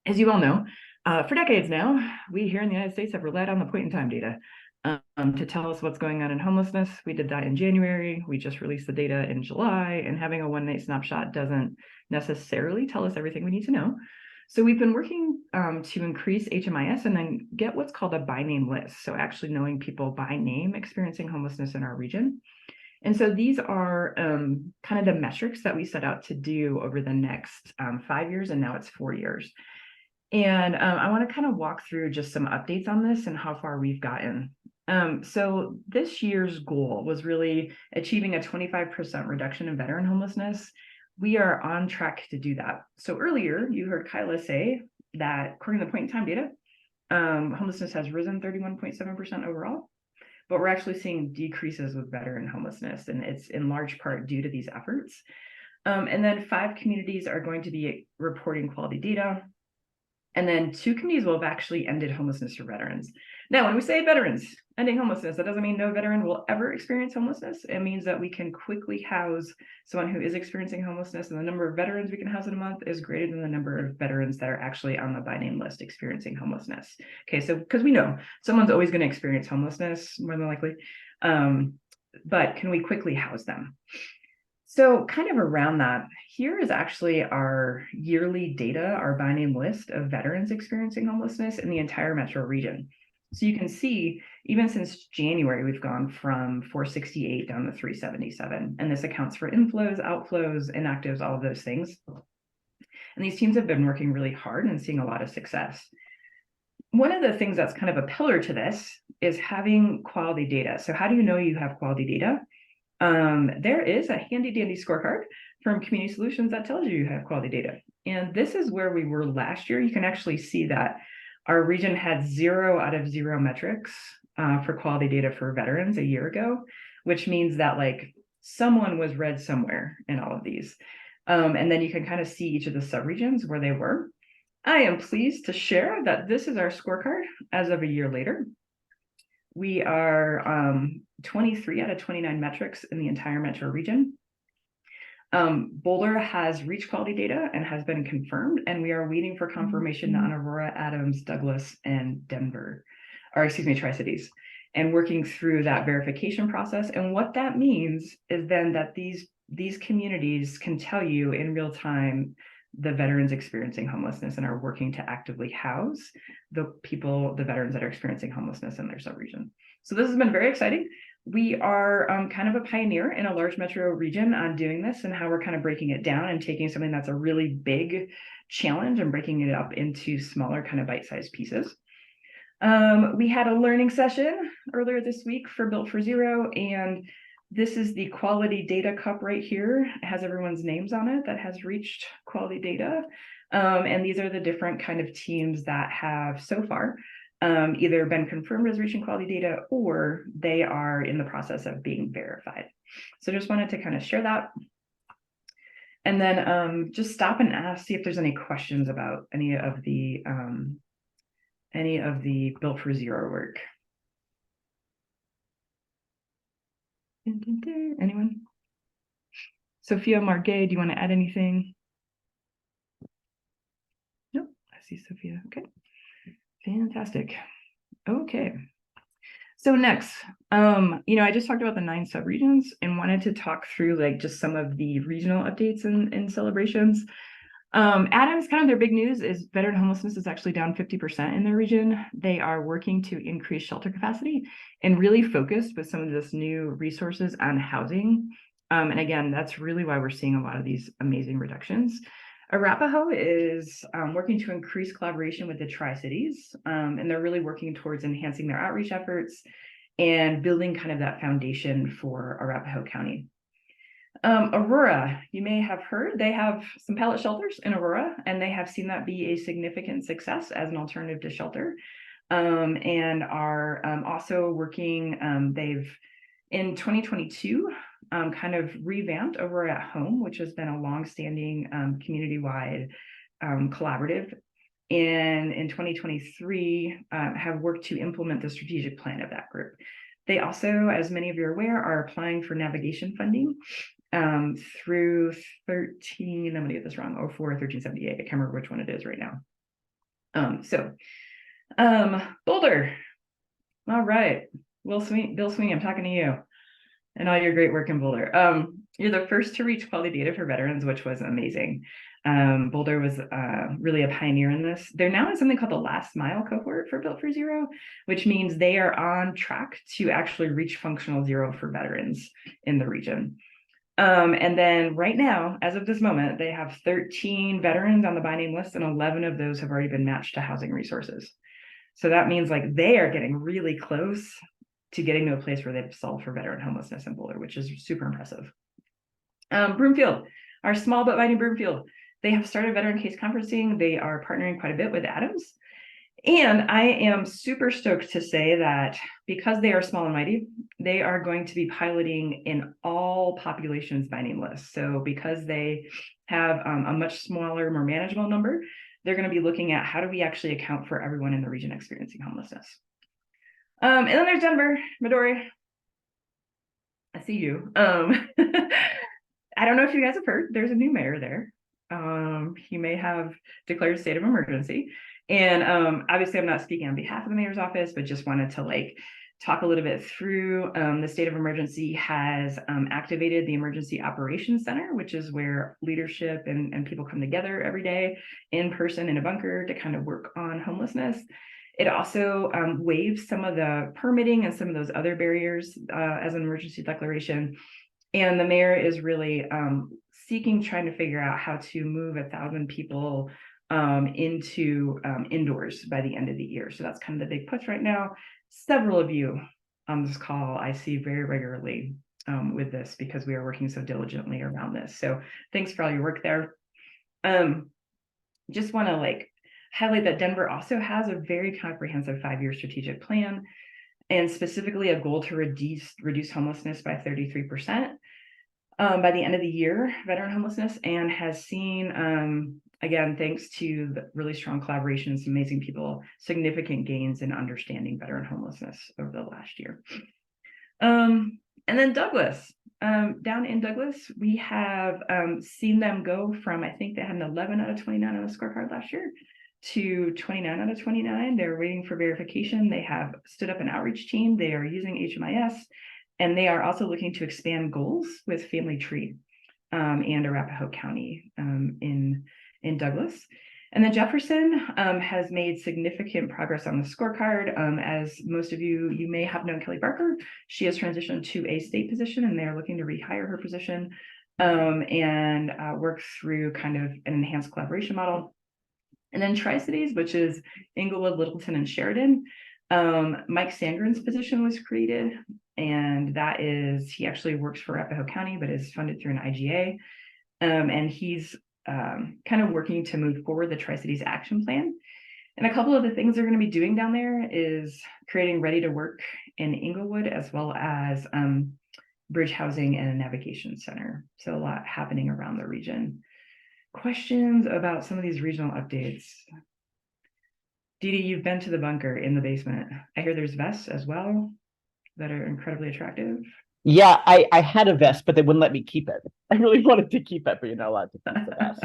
as you all know, for decades now, we here in the United States have relied on the point-in-time data to tell us what's going on in homelessness. We did that in January. We just released the data in July, and having a one-night snapshot doesn't necessarily tell us everything we need to know. So we've been working to increase HMIS and then get what's called a by name list. So actually knowing people by name experiencing homelessness in our region. And so these are kind of the metrics that we set out to do over the next 5 years, and now it's 4 years. And I want to kind of walk through just some updates on this and how far we've gotten. So this year's goal was really achieving a 25% reduction in veteran homelessness. We are on track to do that. So earlier you heard Kyla say that according to the point in time data, homelessness has risen 31.7% overall, but we're actually seeing decreases with veteran homelessness, and it's in large part due to these efforts. And then 5 communities are going to be reporting quality data. And then 2 communities will have actually ended homelessness for veterans. Now, when we say veterans ending homelessness, that doesn't mean no veteran will ever experience homelessness. It means that we can quickly house someone who is experiencing homelessness, and the number of veterans we can house in a month is greater than the number of veterans that are actually on the by name list experiencing homelessness. Okay, so because we know someone's always going to experience homelessness more than likely, but can we quickly house them? So kind of around that, here is actually our yearly data, our by name list of veterans experiencing homelessness in the entire metro region. So you can see, even since January, we've gone from 468 down to 377. And this accounts for inflows, outflows, inactives, all of those things. And these teams have been working really hard and seeing a lot of success. One of the things that's kind of a pillar to this is having quality data. So how do you know you have quality data? There is a handy dandy scorecard from Community Solutions that tells you have quality data. And this is where we were last year. You can actually see that our region had 0 out of 0 metrics for quality data for veterans a year ago, which means that like someone was red somewhere in all of these. And then you can kind of see each of the subregions where they were. I am pleased to share that this is our scorecard as of a year later. We are 23 out of 29 metrics in the entire metro region. Boulder has reached quality data and has been confirmed, and we are waiting for confirmation on Aurora, Adams, Douglas, and Denver, or excuse me, Tri-Cities, and working through that verification process. And what that means is then that these communities can tell you in real time the veterans experiencing homelessness and are working to actively house the veterans that are experiencing homelessness in their subregion. So this has been very exciting. We are kind of a pioneer in a large metro region on doing this and how we're kind of breaking it down and taking something that's a really big challenge and breaking it up into smaller kind of bite-sized pieces. We had a learning session earlier this week for Built for Zero, and this is the quality data cup right here. It has everyone's names on it that has reached quality data. And these are the different kind of teams that have so far either been confirmed as reaching quality data or they are in the process of being verified. So just wanted to kind of share that. And then just stop and ask, see if there's any questions about any of the Built for Zero work. Anyone? Sophia Margay, do you want to add anything? Nope, I see Sophia. Okay, fantastic. Okay, so next, I just talked about the 9 subregions and wanted to talk through like just some of the regional updates and celebrations. Adams, kind of their big news is veteran homelessness is actually down 50% in their region. They are working to increase shelter capacity and really focused with some of this new resources on housing. And again, that's really why we're seeing a lot of these amazing reductions. Arapahoe is working to increase collaboration with the Tri-Cities, and they're really working towards enhancing their outreach efforts and building kind of that foundation for Arapahoe County. Aurora, you may have heard, they have some pallet shelters in Aurora, and they have seen that be a significant success as an alternative to shelter, and are also working, they've in 2022 kind of revamped Aurora at Home, which has been a longstanding community-wide collaborative, and in 2023 have worked to implement the strategic plan of that group. They also, as many of you are aware, are applying for navigation funding through 13, I'm gonna get this wrong, 1378, I can't remember which one it is right now. Boulder, all right, Bill Sweeney, I'm talking to you and all your great work in Boulder. You're the first to reach quality data for veterans, which was amazing. Boulder was really a pioneer in this. They're now in something called the last mile cohort for Built for Zero, which means they are on track to actually reach functional zero for veterans in the region. And then right now, as of this moment, they have 13 veterans on the by name list, and 11 of those have already been matched to housing resources. So that means like they are getting really close to getting to a place where they've solved for veteran homelessness in Boulder, which is super impressive. Broomfield, our small but mighty Broomfield, they have started veteran case conferencing. They are partnering quite a bit with Adams. And I am super stoked to say that because they are small and mighty, they are going to be piloting in all populations by name lists. So because they have a much smaller, more manageable number, they're going to be looking at how do we actually account for everyone in the region experiencing homelessness. And then there's Denver, Midori. I see you. I don't know if you guys have heard, there's a new mayor there. He may have declared a state of emergency. And obviously I'm not speaking on behalf of the mayor's office, but just wanted to like talk a little bit through the state of emergency has activated the Emergency Operations Center, which is where leadership and people come together every day in person in a bunker to kind of work on homelessness. It also waives some of the permitting and some of those other barriers as an emergency declaration. And the mayor is really trying to figure out how to move 1,000 people into indoors by the end of the year. So that's kind of the big push right now. Several of you on this call I see very regularly with this because we are working so diligently around this. So thanks for all your work there. Just want to like highlight that Denver also has a very comprehensive 5-year strategic plan, and specifically a goal to reduce homelessness by 33% by the end of the year, veteran homelessness, and has seen, again, thanks to the really strong collaboration, some amazing people, significant gains in understanding veteran homelessness over the last year. And then Douglas, down in Douglas, we have seen them go from, I think they had an 11 out of 29 on the scorecard last year to 29 out of 29. They're waiting for verification. They have stood up an outreach team. They are using HMIS, and they are also looking to expand goals with Family Tree and Arapahoe County in Douglas. And then Jefferson has made significant progress on the scorecard. As most of you may have known Kelly Barker. She has transitioned to a state position, and they're looking to rehire her position and work through kind of an enhanced collaboration model. And then Tri-Cities, which is Inglewood, Littleton, and Sheridan. Mike Sangren's position was created, and that is, he actually works for Arapahoe County, but is funded through an IGA. And he's kind of working to move forward the Tri-Cities action plan. And a couple of the things they're going to be doing down there is creating ready to work in Inglewood, as well as bridge housing and a navigation center. So a lot happening around the region. Questions about some of these regional updates? Dee, you've been to the bunker in the basement. I hear there's vests as well that are incredibly attractive. Yeah, I had a vest, but they wouldn't let me keep it. I really wanted to keep it, but you're not allowed to keep the vest.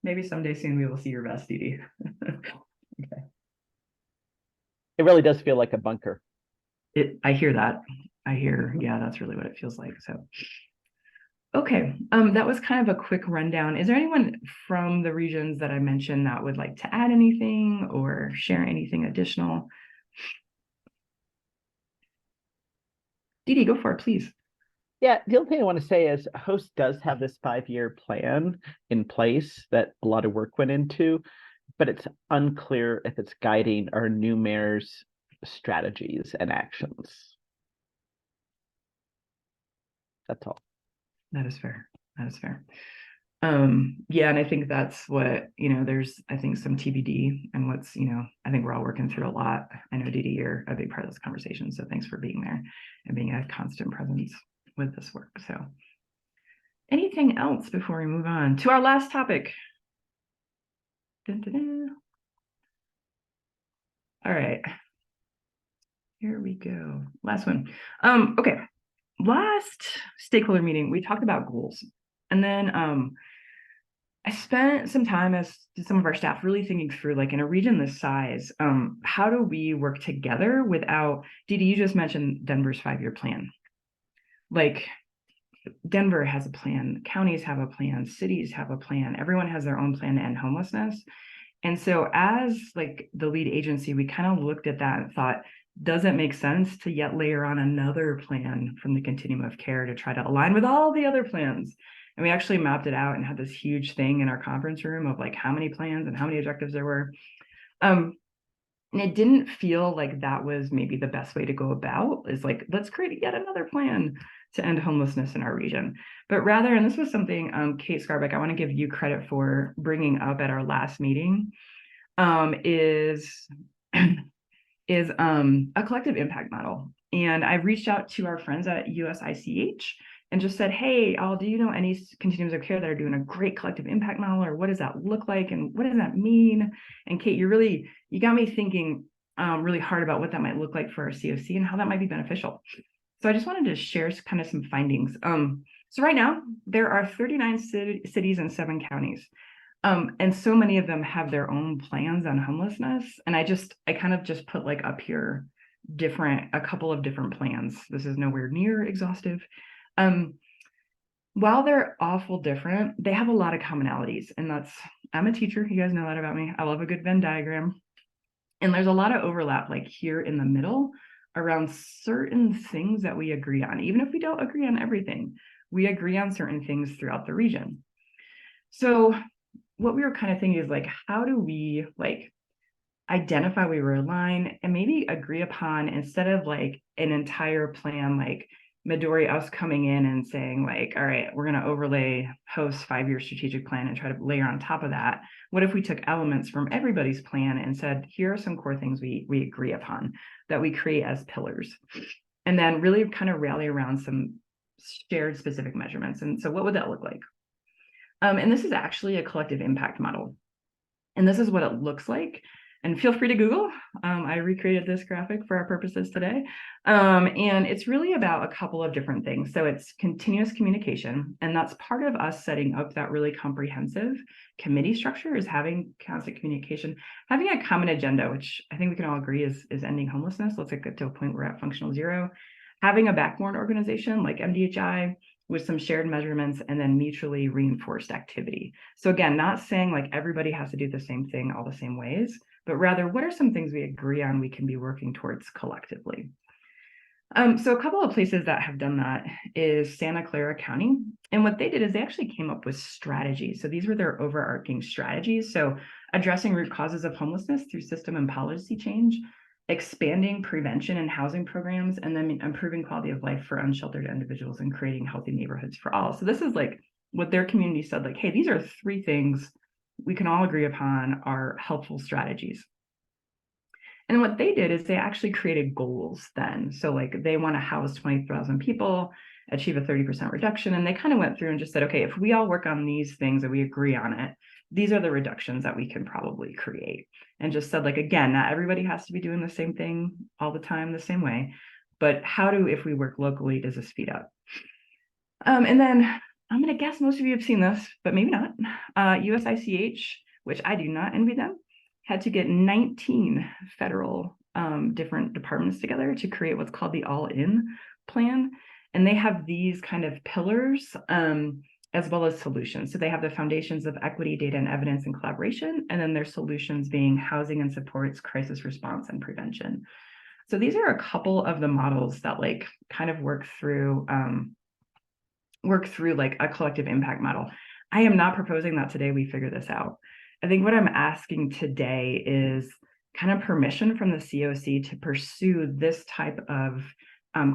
Maybe someday soon we will see your vest, Dee. Okay. It really does feel like a bunker. I hear that. Yeah, that's really what it feels like. So, okay, that was kind of a quick rundown. Is there anyone from the regions that I mentioned that would like to add anything or share anything additional? Dee, go for it, please. Yeah, the only thing I want to say is Host does have this 5-year plan in place that a lot of work went into, but it's unclear if it's guiding our new mayor's strategies and actions. That's all. That is fair. Yeah, and I think that's what, there's, I think, some TBD and what's, I think we're all working through a lot. I know, Dee, you're a big part of this conversation, so thanks for being there and being a constant presence with this work. So anything else before we move on to our last topic? Dun, dun, dun. All right, here we go. Last one. Okay, last stakeholder meeting, we talked about goals. And then I spent some time, as did some of our staff, really thinking through, like, in a region this size, how do we work together without, Dee, you just mentioned Denver's 5-year plan. Like, Denver has a plan, counties have a plan, cities have a plan, everyone has their own plan to end homelessness. And so as like the lead agency, we kind of looked at that and thought, does it make sense to yet layer on another plan from the continuum of care to try to align with all the other plans? And we actually mapped it out and had this huge thing in our conference room of like how many plans and how many objectives there were. And it didn't feel like that was maybe the best way to go about, is like, let's create yet another plan to end homelessness in our region. But rather, and this was something Kate Scarbeck, I want to give you credit for bringing up at our last meeting, is a collective impact model. And I reached out to our friends at USICH and just said, hey, do you know any continuums of care that are doing a great collective impact model, or what does that look like? And what does that mean? And Kate, you got me thinking really hard about what that might look like for our COC and how that might be beneficial. So I just wanted to share kind of some findings. So right now, there are 39 cities and 7 counties. And so many of them have their own plans on homelessness. And I kind of just put like up here a couple of different plans. This is nowhere near exhaustive. While they're awful different, they have a lot of commonalities. And I'm a teacher. You guys know that about me. I love a good Venn diagram. And there's a lot of overlap, like here in the middle, around certain things that we agree on. Even if we don't agree on everything, we agree on certain things throughout the region. So what we were kind of thinking is like, how do we like identify we were aligned and maybe agree upon, instead of like an entire plan, like Midori, us coming in and saying like, all right, we're going to overlay HOST's 5-year strategic plan and try to layer on top of that. What if we took elements from everybody's plan and said, here are some core things we agree upon that we create as pillars, and then really kind of rally around some shared specific measurements. And so what would that look like? And this is actually a collective impact model. And this is what it looks like. And feel free to Google. I recreated this graphic for our purposes today. And it's really about a couple of different things. So it's continuous communication. And that's part of us setting up that really comprehensive committee structure, is having constant communication, having a common agenda, which I think we can all agree is ending homelessness. Let's get to a point where we're at functional zero. Having a backbone organization like MDHI, with some shared measurements, and then mutually reinforced activity. So again, not saying like everybody has to do the same thing all the same ways, but rather what are some things we agree on we can be working towards collectively. So a couple of places that have done that is Santa Clara County. And what they did is they actually came up with strategies. So these were their overarching strategies. So addressing root causes of homelessness through system and policy change, expanding prevention and housing programs, and then improving quality of life for unsheltered individuals and creating healthy neighborhoods for all. So this is like what their community said, like, hey, these are 3 things we can all agree upon are helpful strategies. And what they did is they actually created goals then. So like they want to house 20,000 people, achieve a 30% reduction. And they kind of went through and just said, okay, if we all work on these things and we agree on it, these are the reductions that we can probably create. And just said, like, again, not everybody has to be doing the same thing all the time the same way, but if we work locally, does this speed up? And then I'm going to guess most of you have seen this, but maybe not. USICH, which I do not envy them, had to get 19 federal different departments together to create what's called the all-in plan. And they have these kind of pillars as well as solutions. So they have the foundations of equity, data, and evidence and collaboration, and then their solutions being housing and supports, crisis response, and prevention. So these are a couple of the models that like kind of work through like a collective impact model. I am not proposing that today we figure this out. I think what I'm asking today is kind of permission from the COC to pursue this type of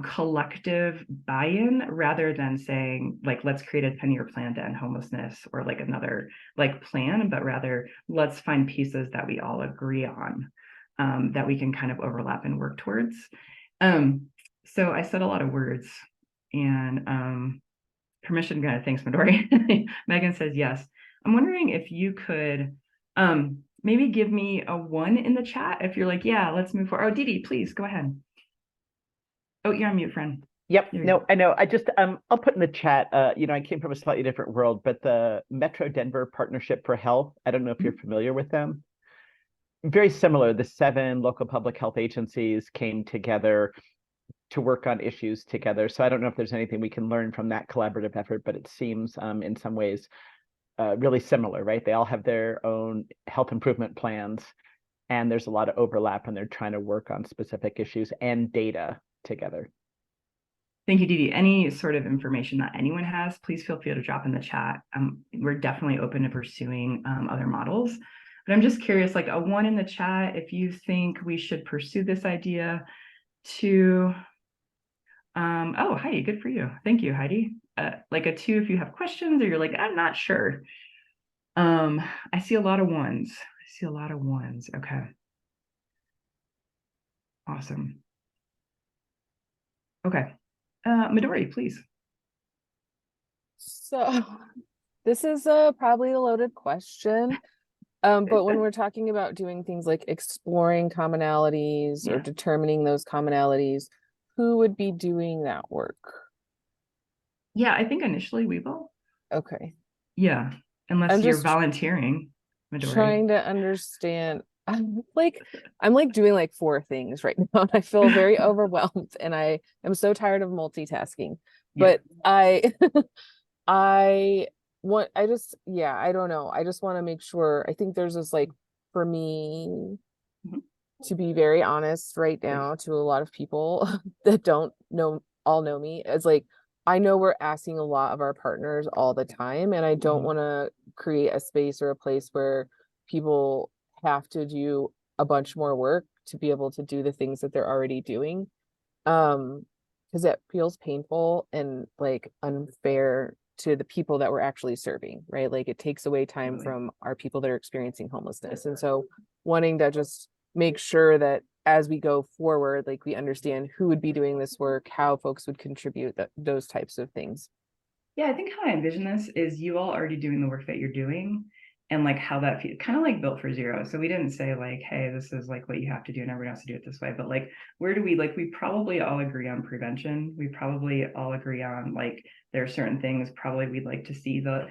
collective buy-in, rather than saying like, let's create a 10-year plan to end homelessness, or like another like plan, but rather let's find pieces that we all agree on, that we can kind of overlap and work towards. So I said a lot of words, and permission, thanks, Midori. Megan says yes. I'm wondering if you could maybe give me a 1 in the chat if you're like, yeah, let's move forward. Oh, Didi, please go ahead. Oh, you're on mute, friend. Yep. No, I know. I just I'll put in the chat. I came from a slightly different world, but the Metro Denver Partnership for Health, I don't know if you're familiar with them. Very similar. The 7 local public health agencies came together to work on issues together. So I don't know if there's anything we can learn from that collaborative effort, but it seems in some ways really similar, right? They all have their own health improvement plans, and there's a lot of overlap, and they're trying to work on specific issues and data together. Thank you, Didi. Any sort of information that anyone has, please feel free to drop in the chat. We're definitely open to pursuing other models. But I'm just curious, like a 1 in the chat, if you think we should pursue this idea. 2, oh, Heidi, good for you. Thank you, Heidi. Like a 2 if you have questions or you're like, I'm not sure. I see a lot of 1s. I see a lot of 1s. Okay. Awesome. Okay. Midori, please. So this is probably a loaded question. But when we're talking about doing things like exploring commonalities or Yeah. determining those commonalities, who would be doing that work? Yeah, I think initially we will. Okay. Yeah, unless I'm you're just volunteering, Midori. trying to understand. I'm like doing like 4 things right now, and I feel very overwhelmed, and I am so tired of multitasking. Yeah. But I I don't know. I just want to make sure. I think there's this, like, for me, Mhm. to be very honest right Please. now to a lot of people that don't all know me, it's like, I know we're asking a lot of our partners all the time, and I don't Mhm. want to create a space or a place where people have to do a bunch more work to be able to do the things that they're already doing. Because it feels painful and like unfair to the people that we're actually serving, right? Like, it takes away time Totally. from our people that are experiencing homelessness. And so wanting to just make sure that as we go forward, like, we understand who would be doing this work, how folks would contribute, those types of things. Yeah, I think how I envision this is you all already doing the work that you're doing and like how that feels, kind of like Built for Zero. So we didn't say like, hey, this is like what you have to do and everyone has to do it this way. But like, where do we, like, we probably all agree on prevention. We probably all agree on like, there are certain things probably we'd like to see the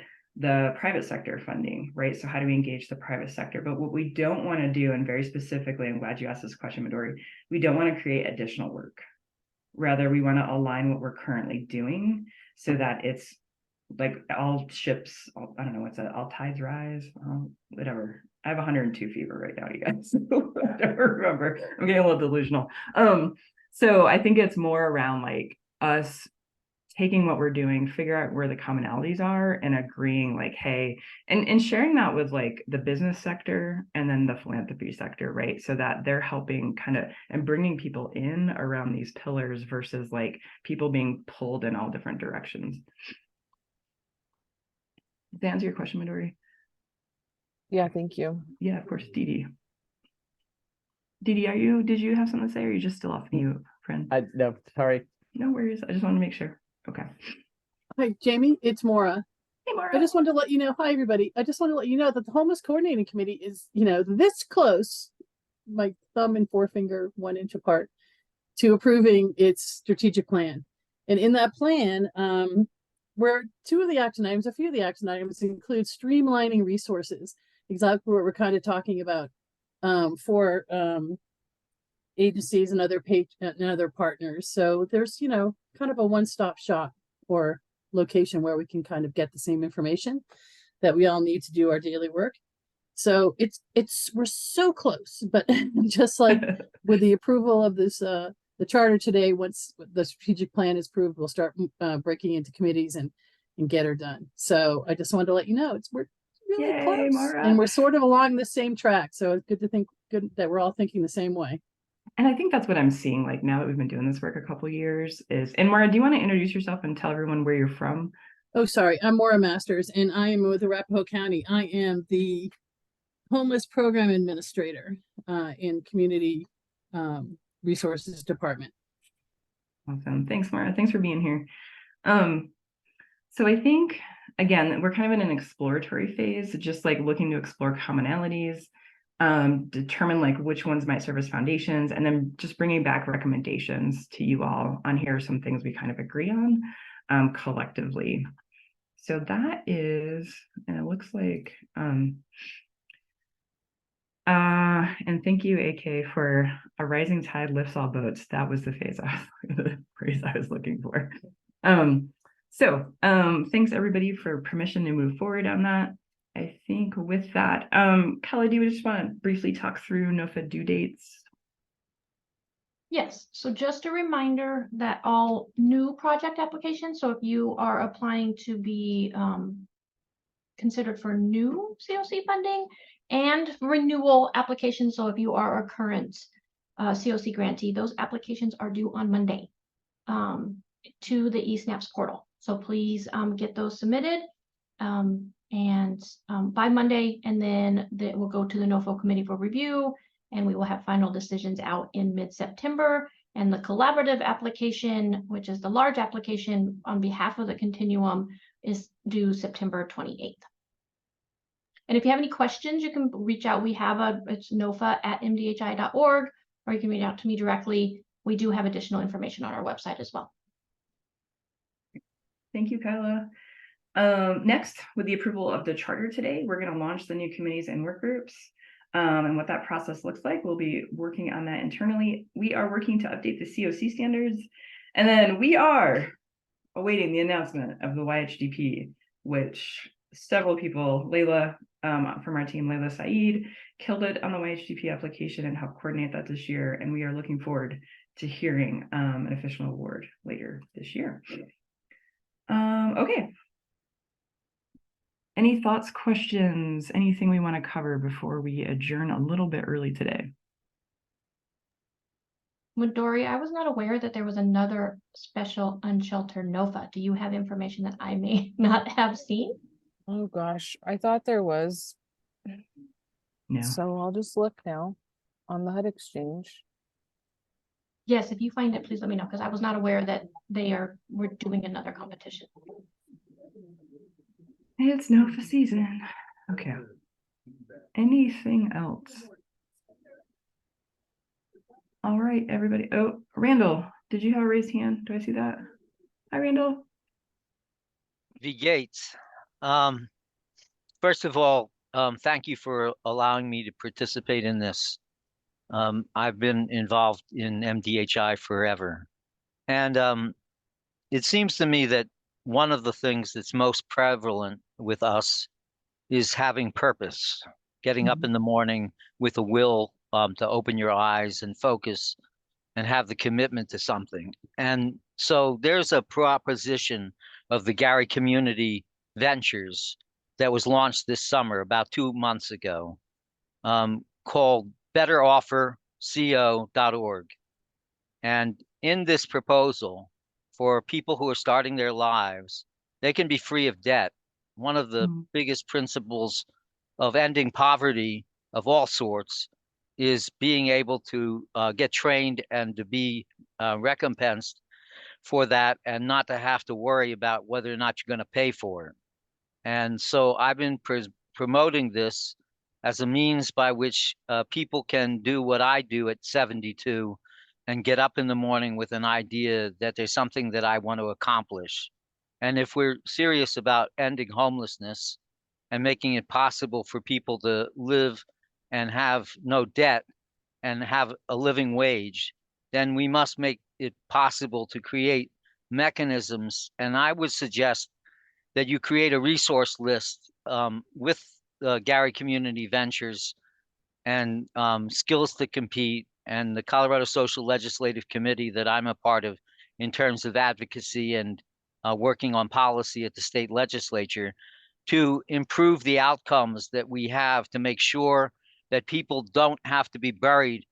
private sector funding, right? So how do we engage the private sector? But what we don't want to do, and very specifically, I'm glad you asked this question, Midori, we don't want to create additional work. Rather, we want to align what we're currently doing so that it's like all ships, I don't know, what's that, all tides rise, whatever. I have 102 fever right now, you guys. I don't remember. I'm getting a little delusional. So I think it's more around like us taking what we're doing, figure out where the commonalities are, and agreeing like, hey, and sharing that with like the business sector and then the philanthropy sector, right? So that they're helping kind of and bringing people in around these pillars versus like people being pulled in all different directions. Does that answer your question, Midori? Yeah, thank you. Yeah, of course. Didi, did you have something to say, or are you just still off mute, friend? No, sorry. No worries. I just want to make sure. Okay. Hi, Jamie, it's Maura. Hey, Maura. I just wanted to let you know, hi, everybody. I just want to let you know that the Homeless Coordinating Committee is, this close, my thumb and forefinger 1 inch apart, to approving its strategic plan. And in that plan, where a few of the action items include streamlining resources, exactly what we're kind of talking about, for agencies and other partners. So there's, kind of a one-stop shop or location where we can kind of get the same information that we all need to do our daily work. So we're so close, but just like with the approval of this, the charter today, once the strategic plan is approved, we'll start breaking into committees and get her done. So I just wanted to let you know we're really Yay, close, Maura. and we're sort of along the same track. So it's good that we're all thinking the same way. And I think that's what I'm seeing, like, now that we've been doing this work a couple of years is, and Maura, do you want to introduce yourself and tell everyone where you're from? Oh, sorry. I'm Maura Masters, and I am with Arapahoe County. I am the homeless program administrator in community resources department. Awesome. Thanks, Maura. Thanks for being here. So I think, again, we're kind of in an exploratory phase, just like looking to explore commonalities, determine like which ones might serve as foundations, and then just bringing back recommendations to you all on here are some things we kind of agree on collectively. So that is, and it looks like, and thank you, AK, for a rising tide lifts all boats. That was the phrase I was looking for. Thanks everybody for permission to move forward on that. I think with that, Kelly, do you just want to briefly talk through NOFA due dates? Yes, so just a reminder that all new project applications, so if you are applying to be considered for new COC funding and renewal applications. So if you are a current COC grantee, those applications are due on Monday to the eSNAPS portal. So please get those submitted by Monday, and then it will go to the NOFO committee for review, and we will have final decisions out in mid-September. And the collaborative application, which is the large application on behalf of the continuum, is due September 28th. And if you have any questions, you can reach out. We have it's nofa@mdhi.org, or you can reach out to me directly. We do have additional information on our website as well. Thank you, Kyla. Next, with the approval of the charter today, we're going to launch the new committees and work groups. And what that process looks like, we'll be working on that internally. We are working to update the COC standards, and then we are awaiting the announcement of the YHDP, which several people, Layla from our team, Layla Saeed, killed it on the YHDP application and helped coordinate that this year. And we are looking forward to hearing an official award later this year. Okay. Any thoughts, questions, anything we want to cover before we adjourn a little bit early today? Midori, I was not aware that there was another special unsheltered NOFA. Do you have information that I may not have seen? Oh gosh, I thought there was. No. So I'll just look now on the HUD exchange. Yes, if you find it, please let me know, because I was not aware that we're doing another competition. It's NOFA season. Okay. Anything else? All right, everybody. Oh, Randall, did you have a raised hand? Do I see that? Hi, Randall. V. Gates. First of all, thank you for allowing me to participate in this. I've been involved in MDHI forever. And it seems to me that one of the things that's most prevalent with us is having purpose, getting up in the morning with a will to open your eyes and focus and have the commitment to something. And so there's a proposition of the Gary Community Ventures that was launched this summer, about 2 months ago, called betterofferco.org. And in this proposal, for people who are starting their lives, they can be free of debt. One of the biggest principles of ending poverty of all sorts is being able to get trained and to be recompensed for that, and not to have to worry about whether or not you're going to pay for it. And so I've been promoting this as a means by which people can do what I do at 72 and get up in the morning with an idea that there's something that I want to accomplish. And if we're serious about ending homelessness and making it possible for people to live and have no debt and have a living wage, then we must make it possible to create mechanisms. And I would suggest that you create a resource list with Gary Community Ventures and Skills to Compete and the Colorado Social Legislative Committee that I'm a part of in terms of advocacy and working on policy at the state legislature to improve the outcomes that we have to make sure that people don't have to be buried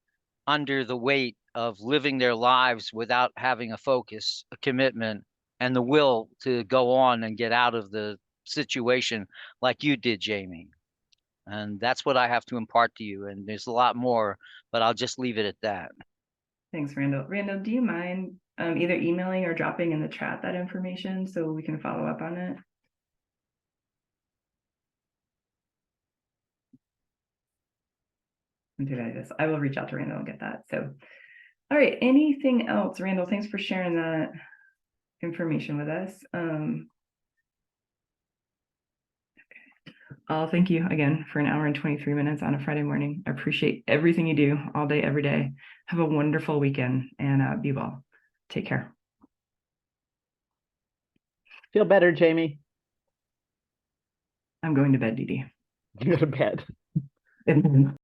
under the weight of living their lives without having a focus, a commitment, and the will to go on and get out of the situation like you did, Jamie. And that's what I have to impart to you. And there's a lot more, but I'll just leave it at that. Thanks, Randall. Randall, do you mind either emailing or dropping in the chat that information so we can follow up on it? I will reach out to Randall and get that. So, all right, anything else? Randall, thanks for sharing that information with us. Thank you again for an hour and 23 minutes on a Friday morning. I appreciate everything you do all day, every day. Have a wonderful weekend and be well. Take care. Feel better, Jamie. I'm going to bed, Dee Dee. Go to bed.